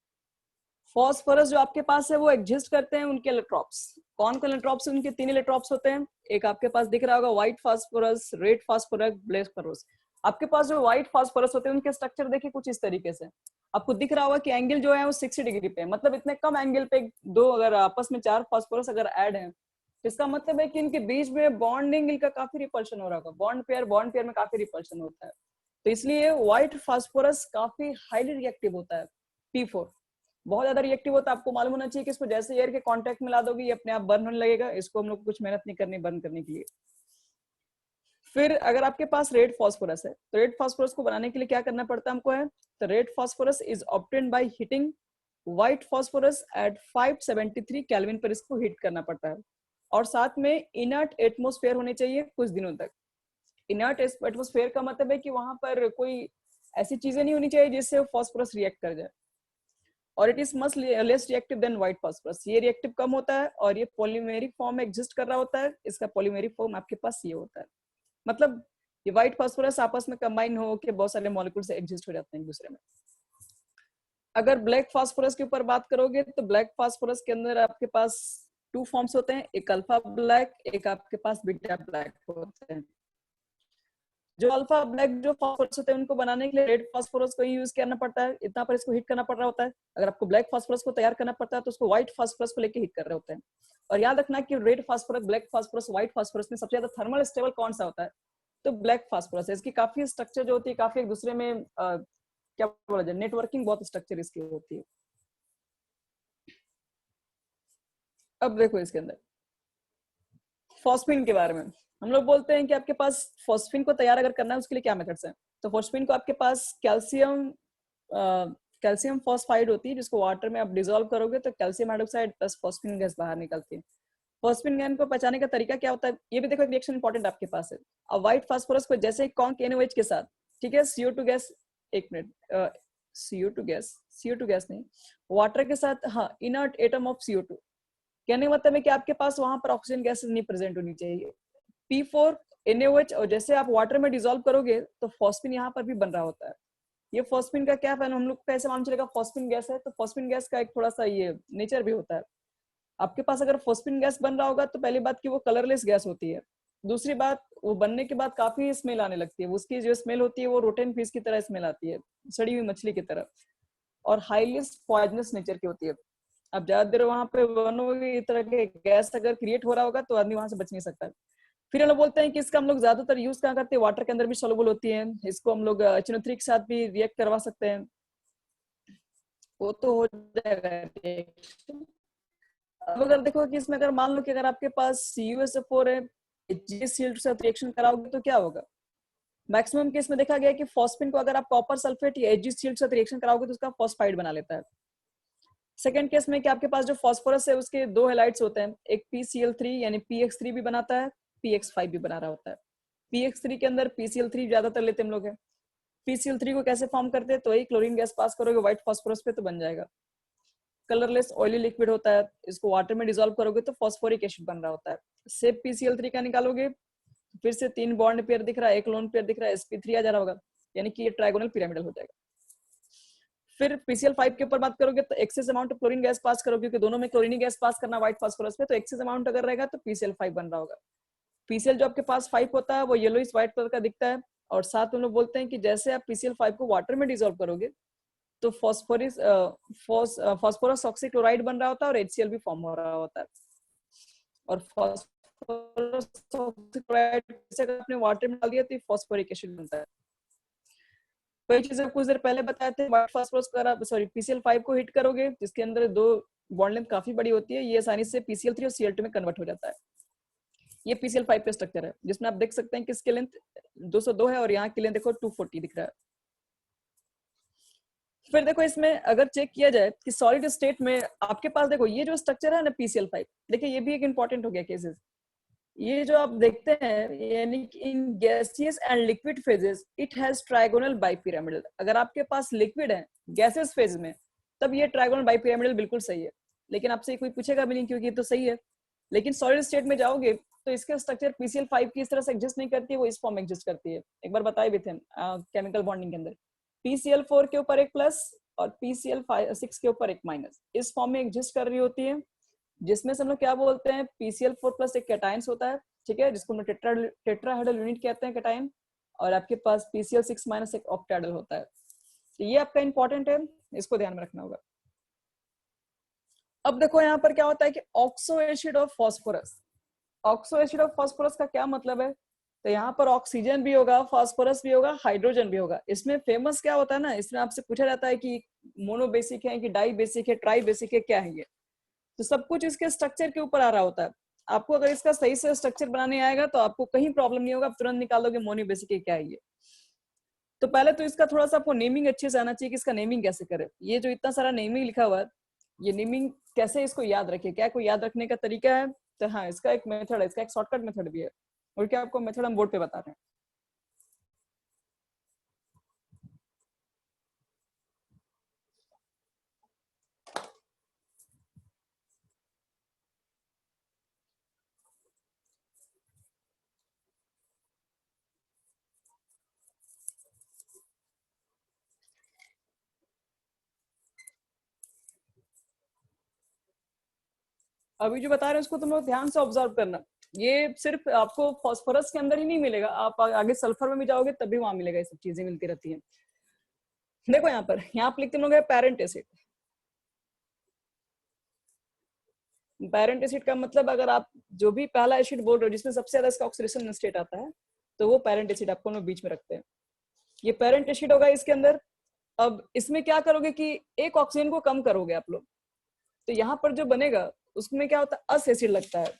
फॉस्फोरस जो आपके पास है वो एग्जिस्ट करते हैं उनके इलेक्ट्रॉप्स। कौन कौन इलेक्ट्रॉप्स? उनके 3 इलेक्ट्रॉप्स होते हैं। एक आपके पास दिख रहा होगा white phosphorus, red phosphorus, black phosphorus. आपके पास जो व्हाइट फास्फोरस होते हैं उनके स्ट्रक्चर देखिए कुछ इस तरीके से। आपको दिख रहा होगा कि एंगल जो है वो 60 डिग्री पे है, मतलब इतने कम एंगल पे दो अगर आपस में 4 फास्फोरस अगर ऐड है, इसका मतलब है कि इनके बीच में बॉन्डिंग इनका काफी रिपल्शन हो रहा होगा, बॉन्ड पेयर में काफी रिपल्शन होता है। तो इसलिए व्हाइट फास्फोरस काफी हाईली रिएक्टिव होता है। P4 बहुत ज्यादा रिएक्टिव होता है। आपको मालूम होना चाहिए कि इसको जैसे एयर के कांटेक्ट में ला दोगे ये अपने आप बर्न होने लगेगा, इसको हम लोग को कुछ मेहनत नहीं करनी बर्न करने के लिए। फिर अगर आपके पास रेड फास्फोरस है, तो रेड फास्फोरस को बनाने के लिए क्या करना पड़ता है हमको है, तो red phosphorus is obtained by heating white phosphorus at 573 kelvin पर इसको हीट करना पड़ता है। और साथ में इनर्ट एटमोस्फेयर होने चाहिए कुछ दिनों तक। इनर्ट एटमोस्फेयर का मतलब है कि वहां पर कोई ऐसी चीजें नहीं होनी चाहिए जिससे फास्फोरस रिएक्ट कर जाए। और it is much less reactive than white phosphorus, ये रिएक्टिव कम होता है और ये पॉलीमेरिक फॉर्म में एग्जिस्ट कर रहा होता है। इसका पॉलीमेरिक फॉर्म आपके पास ये होता है, मतलब ये व्हाइट फास्फोरस आपस में कंबाइन हो के बहुत सारे मॉलिक्यूल से एग्जिस्ट हो जाते हैं एक दूसरे में। अगर ब्लैक फास्फोरस के ऊपर बात करोगे तो ब्लैक फास्फोरस के अंदर आपके पास 2 फॉर्म्स होते हैं, एक अल्फा ब्लैक, एक आपके पास बीटा ब्लैक होते हैं। जो अल्फा ब्लैक जो फास्फोरस होते हैं उनको बनाने के लिए रेड फास्फोरस को ही यूज करना पड़ता है, इतना पर इसको हीट करना पड़ रहा होता है। अगर आपको ब्लैक फास्फोरस को तैयार करना पड़ता है तो उसको व्हाइट फास्फोरस को लेके हीट कर रहे होते हैं। और याद रखना कि red phosphorus, black phosphorus, white phosphorus में सबसे ज्यादा थर्मल स्टेबल कौन सा होता है, तो ब्लैक फास्फोरस है। इसकी काफी स्ट्रक्चर जो होती है काफी एक दूसरे में क्या बोला जाए, नेटवर्किंग बहुत स्ट्रक्चर इसकी होती है। अब देखो इसके अंदर फॉस्फीन के बारे में हम लोग बोलते हैं कि आपके पास फॉस्फीन को तैयार अगर करना है उसके लिए क्या मेथड्स हैं। तो फॉस्फीन को आपके पास कैल्शियम फॉस्फाइड होती है, जिसको वाटर में आप डिजोल्व करोगे तो calcium hydroxide plus phosphine gas बाहर निकलती है। फॉस्फीन गैस को पहचानने का तरीका क्या होता है, ये भी देखो एक रिएक्शन इंपॉर्टेंट आपके पास है। अब व्हाइट फास्फोरस को जैसे कॉन्क NaOH के साथ, ठीक है, CO2 गैस, एक मिनट, CO2 गैस नहीं, वाटर के साथ, हाँ, इनर्ट एटम ऑफ CO2, कहने का मतलब है कि आपके पास वहां पर ऑक्सीजन गैस नहीं प्रेजेंट होनी चाहिए। P4 NaOH, और जैसे आप वाटर में डिजोल्व करोगे तो फॉस्फीन यहाँ पर भी बन रहा होता है। ये फॉस्फीन का क्या फैन, हम लोग कैसे मालूम चलेगा फॉस्फीन गैस है, तो फॉस्फीन गैस का एक थोड़ा सा ये नेचर भी होता है। आपके पास अगर फॉस्फीन गैस बन रहा होगा तो पहली बात कि वो कलरलेस गैस होती है। दूसरी बात, वो बनने के बाद काफी स्मेल आने लगती है, उसकी जो स्मेल होती है वो रोटेन फिश की तरह स्मेल आती है, सड़ी हुई मछली की तरह, और हाईली पॉइजनस नेचर की होती है। अब ज्यादा देर वहां पे बनोगे इस तरह के गैस अगर क्रिएट हो रहा होगा तो आदमी वहां से बच नहीं सकता है। फिर हम लोग बोलते हैं कि इसका हम लोग ज्यादातर यूज कहाँ करते हैं, वाटर के अंदर भी सॉल्युबल होती है, इसको हम लोग HNO3 के साथ भी रिएक्ट करवा सकते हैं, वो तो हो जाएगा reaction। अब अगर देखो कि इसमें अगर मान लो कि अगर आपके पास CuSO4 है, HgCl2 के साथ रिएक्शन कराओगे तो क्या होगा? मैक्सिमम केस में देखा गया है कि फॉस्फिन को अगर आप कॉपर सल्फेट या HgCl के साथ रिएक्शन कराओगे तो उसका फॉस्फाइड बना लेता है। सेकंड केस में कि आपके पास जो फॉस्फोरस है उसके दो हैलाइड्स होते हैं, एक PCl3 यानी PX3 भी बनाता है, PX5 भी बना रहा होता है। PX3 के अंदर PCl3 ज्यादातर लेते हम लोग हैं। PCl3 को कैसे फॉर्म करते हैं, तो वही क्लोरीन गैस पास करोगे व्हाइट फॉस्फोरस पे तो बन जाएगा। कलरलेस ऑयली लिक्विड होता है, इसको वाटर में डिसॉल्व करोगे तो फॉस्फोरिक एसिड बन रहा होता है। सेप PCl3 का निकालोगे, फिर से 3 बॉन्ड पेयर दिख रहा है, एक लोन पेयर दिख रहा है, sp3 आ जा रहा होगा, यानी कि ये ट्राइगोनल पिरामिडल हो जाएगा। फिर PCl5 के ऊपर बात करोगे तो excess amount of chlorine gas pass करोगे, क्योंकि दोनों में क्लोरीन गैस पास करना व्हाइट फास्फोरस पे, तो एक्सेस अमाउंट अगर रहेगा तो PCl5 बन रहा होगा। PCl जो आपके पास 5 होता है वो येलोइश व्हाइट कलर का दिखता है, और साथ में लोग बोलते हैं कि जैसे आप PCl5 को वाटर में डिसॉल्व करोगे तो फॉस्फोरस ऑक्सीक्लोराइड बन रहा होता है और HCl भी फॉर्म हो रहा होता है। और फॉस्फोरस ऑक्सीक्लोराइड से अगर आपने वाटर में डाल दिया तो फॉस्फोरिक एसिड बनता है। वही चीज कुछ देर पहले बताए थे, व्हाइट फास्फोरस को आप PCl5 को हिट करोगे जिसके अंदर दो बॉन्ड लेंथ काफी बड़ी होती है, ये आसानी से PCl3 और Cl2 में कन्वर्ट हो जाता है। ये PCl5 का स्ट्रक्चर है, जिसमें आप देख सकते हैं कि इसकी लेंथ 202 है और यहाँ की लेंथ देखो 240 दिख रहा है। फिर देखो इसमें अगर चेक किया जाए कि सॉलिड स्टेट में आपके पास देखो ये जो स्ट्रक्चर है ना PCl5, देखिए ये भी एक इंपॉर्टेंट हो गया केसेस। ये जो आप देखते हैं यानी कि in gaseous and liquid phases it has trigonal bipyramidal. अगर आपके पास लिक्विड है गैसेस फेज में तब ये ट्राइगोनल बाइपिरामिडल बिल्कुल सही है, लेकिन आपसे कोई पूछेगा भी नहीं क्योंकि ये तो सही है। लेकिन सॉलिड स्टेट में जाओगे तो इसका स्ट्रक्चर PCl5 की इस तरह से एग्जिस्ट नहीं करती है, वो इस फॉर्म में एग्जिस्ट करती है। एक बार बताए भी थे केमिकल बॉन्डिंग के अंदर, PCl4 के ऊपर एक प्लस और PCl6 के ऊपर एक माइनस इस फॉर्म में एग्जिस्ट कर रही होती है, जिसमें से हम लोग क्या बोलते हैं PCl4 प्लस एक कैटायंस होता है, ठीक है, जिसको हम टेट्राहेड्रल यूनिट कहते हैं कैटायन, और आपके पास PCl6 माइनस एक ऑक्टेहेड्रल होता है। तो ये आपका इंपॉर्टेंट है, इसको ध्यान में रखना होगा। अब देखो यहाँ पर क्या होता है कि oxo acid of phosphorus, oxo acid of phosphorus का क्या मतलब है, तो यहाँ पर ऑक्सीजन भी होगा, फास्फोरस भी होगा, हाइड्रोजन भी होगा। इसमें फेमस क्या होता है ना, इसमें आपसे पूछा जाता है कि मोनो बेसिक है कि डाई बेसिक है, ट्राई बेसिक है, क्या है ये, तो सब कुछ इसके स्ट्रक्चर के ऊपर आ रहा होता है। आपको अगर इसका सही से स्ट्रक्चर बनाने आएगा तो आपको कहीं प्रॉब्लम नहीं होगा, आप तुरंत निकालोगे मोनो बेसिक क्या है ये। तो पहले तो इसका थोड़ा सा आपको नेमिंग अच्छे से आना चाहिए कि इसका नेमिंग कैसे करें। ये जो इतना सारा नेमिंग लिखा हुआ है, ये नेमिंग कैसे इसको याद रखे, क्या कोई याद रखने का तरीका है, तो हाँ इसका एक मेथड है, इसका एक शॉर्टकट मेथड भी है, और क्या आपको मेथड हम बोर्ड पे बता रहे हैं। अभी जो बता रहे हैं उसको तुम लोग ध्यान से ऑब्जर्व करना, ये सिर्फ आपको फॉस्फोरस के अंदर ही नहीं मिलेगा, आप आगे सल्फर में भी जाओगे तब भी वहां मिलेगा, ये सब चीजें मिलती रहती हैं। देखो यहाँ पर लिखते लोग है पेरेंट एसिड। पेरेंट एसिड का मतलब अगर आप जो भी पहला एसिड बोल रहे हो जिसमें सबसे ज्यादा इसका ऑक्सीडेशन स्टेट आता है तो वो पेरेंट एसिड आपको लोग बीच में रखते हैं, ये पेरेंट एसिड होगा इसके अंदर। अब इसमें क्या करोगे कि एक ऑक्सीजन को कम करोगे आप लोग, तो यहाँ पर जो बनेगा उसमें क्या होता है, अस एसिड लगता है,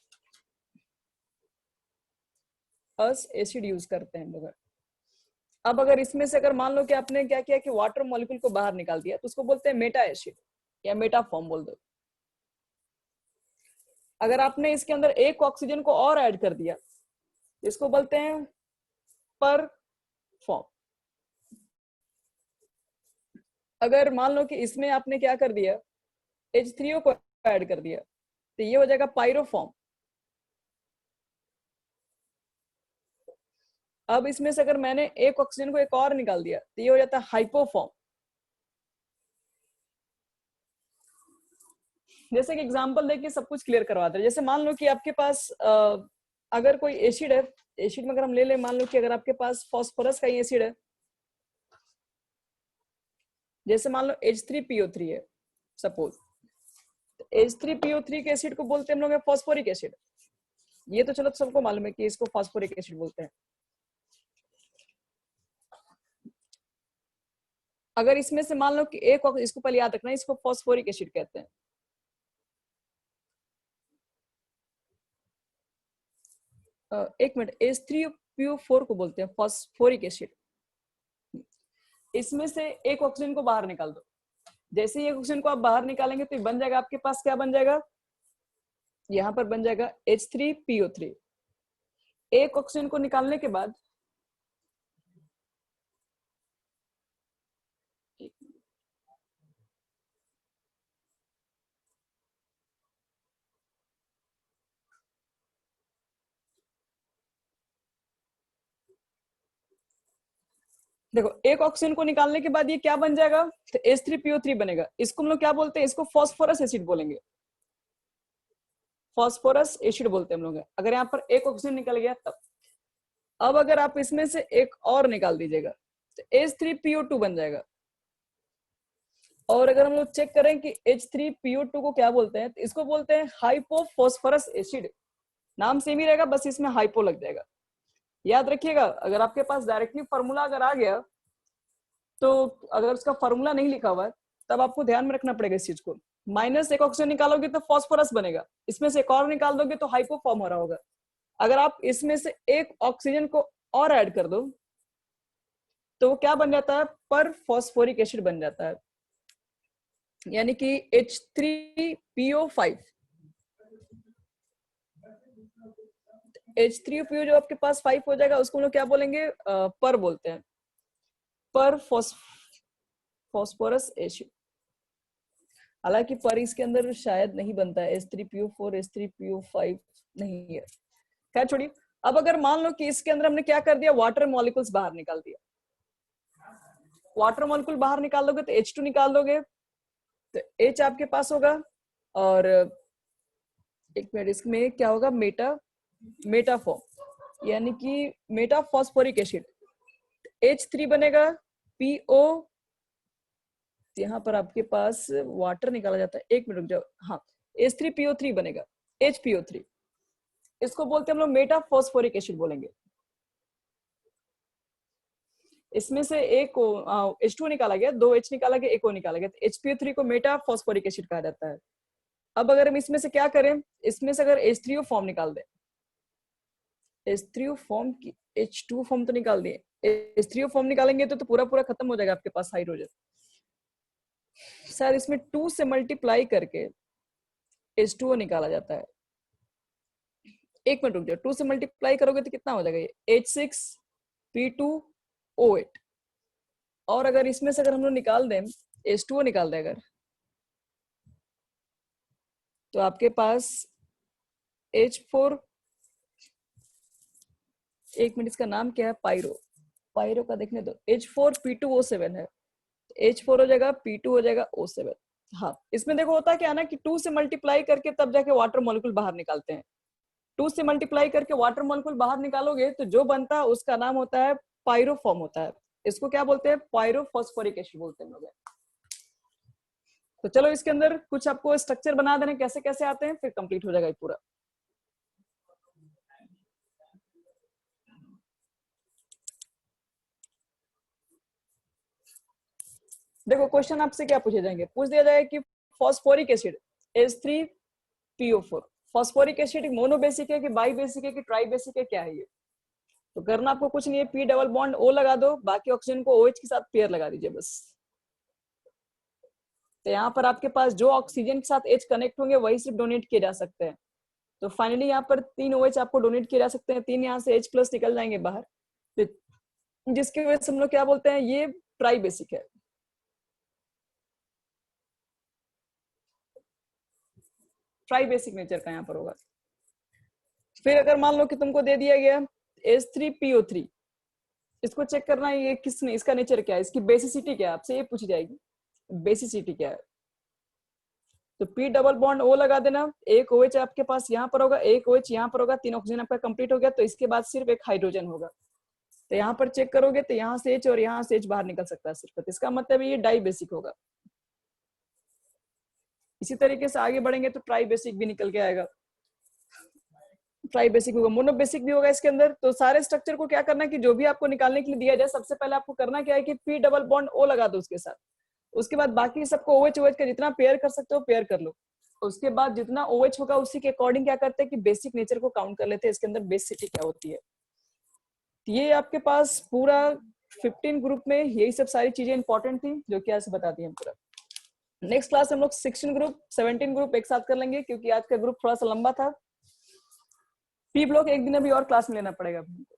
अस एसिड यूज करते हैं लोग। अब अगर इसमें से अगर मान लो कि आपने क्या किया कि वाटर मॉलिक्यूल को बाहर निकाल दिया तो उसको बोलते हैं मेटा एसिड या मेटा फॉर्म बोल दो। अगर आपने इसके अंदर एक ऑक्सीजन को और ऐड कर दिया इसको बोलते हैं पर फॉर्म। अगर मान लो कि इसमें आपने क्या कर दिया H3O को ऐड कर दिया तो ये हो जाएगा पायरोफॉर्म। अब इसमें से अगर मैंने एक ऑक्सीजन को एक और निकाल दिया तो ये हो जाता है हाइपोफॉर्म। जैसे कि एग्जांपल देके सब कुछ क्लियर करवाते हैं, जैसे मान लो कि आपके पास अगर कोई एसिड है, एसिड में अगर हम ले लें, मान लो कि अगर आपके पास फास्फोरस का एसिड है, जैसे मान लो H3PO3 है सपोज, H3PO3 के एसिड को बोलते हैं हम लोग फॉस्फोरिक एसिड। ये तो चलो सबको मालूम है कि इसको फास्फोरिक एसिड बोलते हैं। अगर इसमें से मान लो कि एक, इसको पहले याद रखना, इसको फास्फोरिक एसिड कहते हैं। एक मिनट, H3PO4 को बोलते हैं फास्फोरिक एसिड। इसमें से एक ऑक्सीजन को बाहर निकाल दो। जैसे ही एक ऑक्सीजन को आप बाहर निकालेंगे तो बन जाएगा आपके पास, क्या बन जाएगा, यहां पर बन जाएगा H3PO3। एक ऑक्सीजन को निकालने के बाद देखो, एक ऑक्सीजन को निकालने के बाद ये क्या बन जाएगा, तो H3PO3 बनेगा। इसको हम लोग क्या बोलते हैं, इसको फास्फोरस एसिड बोलेंगे। फास्फोरस एसिड बोलते हैं हम लोग। अगर यहाँ पर एक ऑक्सीजन निकल गया तब। अब अगर आप इसमें से एक और निकाल दीजिएगा तो H3PO2 बन जाएगा। और अगर हम लोग चेक करें कि H3PO2 को क्या बोलते हैं, तो इसको बोलते हैं हाइपोफॉस्फोरस एसिड। नाम सेम ही रहेगा, बस इसमें हाइपो लग जाएगा। याद रखिएगा, अगर आपके पास डायरेक्टली फॉर्मूला अगर आ गया, तो अगर उसका फॉर्मूला नहीं लिखा हुआ है तब आपको ध्यान में रखना पड़ेगा इस चीज को। माइनस एक ऑक्सीजन निकालोगे तो फास्फोरस बनेगा, इसमें से एक और निकाल दोगे तो हाइपो फॉर्म हो रहा होगा। अगर आप इसमें से एक ऑक्सीजन को और ऐड कर दो तो वो क्या बन जाता है, पर फॉस्फोरिक एसिड बन जाता है, यानी कि H3PO5। H3PO जो आपके पास 5 हो जाएगा, उसको हम लोग क्या बोलेंगे, पर बोलते हैं, पर फॉस्फोरस एसिड। हालांकि पर इसके अंदर शायद नहीं बनता है, H3PO4 H3PO5 नहीं है। क्या छोड़िए। अब अगर मान लो कि इसके अंदर हमने क्या कर दिया, वाटर मॉलिक्यूल्स बाहर निकाल दिया। वाटर मॉलिक्यूल बाहर निकाल दोगे तो H2 निकाल दोगे, तो H आपके पास होगा। और एक मिनट, इसमें क्या होगा, मेटाफॉर्म, यानी कि मेटा फॉस्फोरिक एसिड। H3 बनेगा, PO, यहाँ पर आपके पास वाटर निकाला जाता है, एक मिनट रुक जाओ, हाँ, H3PO3 बनेगा, HPO3। इसको बोलते हैं हम लोग मेटा फॉस्फोरिक एसिड बोलेंगे। इसमें से एक H2 निकाला गया, 2 H निकाला गया, एक O निकाला गया, तो HPO3 को मेटा फॉस्फोरिक एसिड कहा जाता है। अब अगर हम इसमें से क्या करें, इसमें से अगर H3O फॉर्म निकाल दें, H3O फॉर्म की, H2 फॉर्म तो निकाल दिए, H3O फॉर्म निकालेंगे तो पूरा पूरा खत्म हो जाएगा आपके पास हाइड्रोजन। सर इसमें 2 से मल्टीप्लाई करके H2O निकाला जाता है। एक मिनट रुक जाओ, 2 से मल्टीप्लाई करोगे तो कितना हो जाएगा, ये H6P2O8। और अगर इसमें से अगर हम लोग निकाल दें, H2O निकाल दें अगर, तो आपके पास H4, एक मिनट, इसका नाम क्या है, पायरो का देखने दो, H4P2O7 है, H4 हो जाएगा, P2 हो जाएगा, O7। हाँ, इसमें देखो होता क्या है ना कि 2 से मल्टीप्लाई करके तब जाके वाटर मॉलिक्यूल बाहर निकालते हैं। 2 से मल्टीप्लाई करके वाटर मॉलिक्यूल बाहर निकालोगे तो जो बनता है उसका नाम होता है पायरोफॉर्म होता है। इसको क्या बोलते हैं, पायरोफॉस्फोरिक एसिड बोलते हैं लोग। तो चलो इसके अंदर कुछ आपको स्ट्रक्चर बना देने कैसे कैसे आते हैं, फिर कंप्लीट हो जाएगा ये पूरा। देखो क्वेश्चन आपसे क्या पूछे जाएंगे, पूछ दिया जाएगा कि phosphoric acid H3PO4, phosphoric acid mono basic है कि बाई बेसिक है कि ट्राई बेसिक है, क्या है ये। तो करना आपको कुछ नहीं है, P डबल बॉन्ड O लगा दो, बाकी ऑक्सीजन को OH के साथ पेयर लगा दीजिए बस। तो यहाँ पर आपके पास जो ऑक्सीजन के साथ H कनेक्ट होंगे वही सिर्फ डोनेट किए जा सकते हैं। तो फाइनली यहाँ पर 3 OH आपको डोनेट किए जा सकते हैं, 3 यहाँ से H प्लस निकल जाएंगे बाहर, जिसकी वजह से हम लोग क्या बोलते हैं, ये ट्राई बेसिक है। ट्राई बेसिक नेचर का यहाँ पर होगा। फिर अगर मान लो कि तुमको दे दिया गया H3PO3, इसको चेक करना है ये किसने, इसका नेचर क्या है, इसकी बेसिसिटी क्या है, आपसे ये पूछी जाएगी, बेसिसिटी क्या है। तो P डबल बॉन्ड O लगा देना, एक OH आपके पास यहाँ पर होगा, एक OH यहाँ पर होगा, 3 ऑक्सीजन आपका कंप्लीट हो गया। तो इसके बाद सिर्फ एक हाइड्रोजन होगा। तो यहाँ पर चेक करोगे तो यहाँ से H और यहाँ से H बाहर निकल सकता है सिर्फ, तो इसका मतलब ये डाई बेसिक होगा। इसी तरीके से आगे बढ़ेंगे तो ट्राई बेसिक भी निकल के आएगा। ट्राई बेसिक भी होगा, मोनो बेसिक भी होगा इसके अंदर। तो सारे स्ट्रक्चर को क्या करना है कि जो भी आपको निकालने के लिए दिया जाए, सबसे पहले आपको करना क्या है कि पी डबल बॉन्ड ओ लगा दो उसके साथ। उसके बाद बाकी सबको OH OH का जितना पेयर कर सकते हो पेयर कर लो। उसके बाद जितना OH होगा उसी के अकॉर्डिंग क्या करते हैं कि बेसिक नेचर को काउंट कर लेते हैं, इसके अंदर बेसिसिटी क्या होती है। ये आपके पास पूरा 15 ग्रुप में यही सब सारी चीजें इंपॉर्टेंट थी जो कि आज बता दी हम पूरा। नेक्स्ट क्लास हम लोग 16 ग्रुप 17 ग्रुप एक साथ कर लेंगे, क्योंकि आज का ग्रुप थोड़ा सा लंबा था। पी ब्लॉक एक दिन अभी और क्लास में लेना पड़ेगा हमको।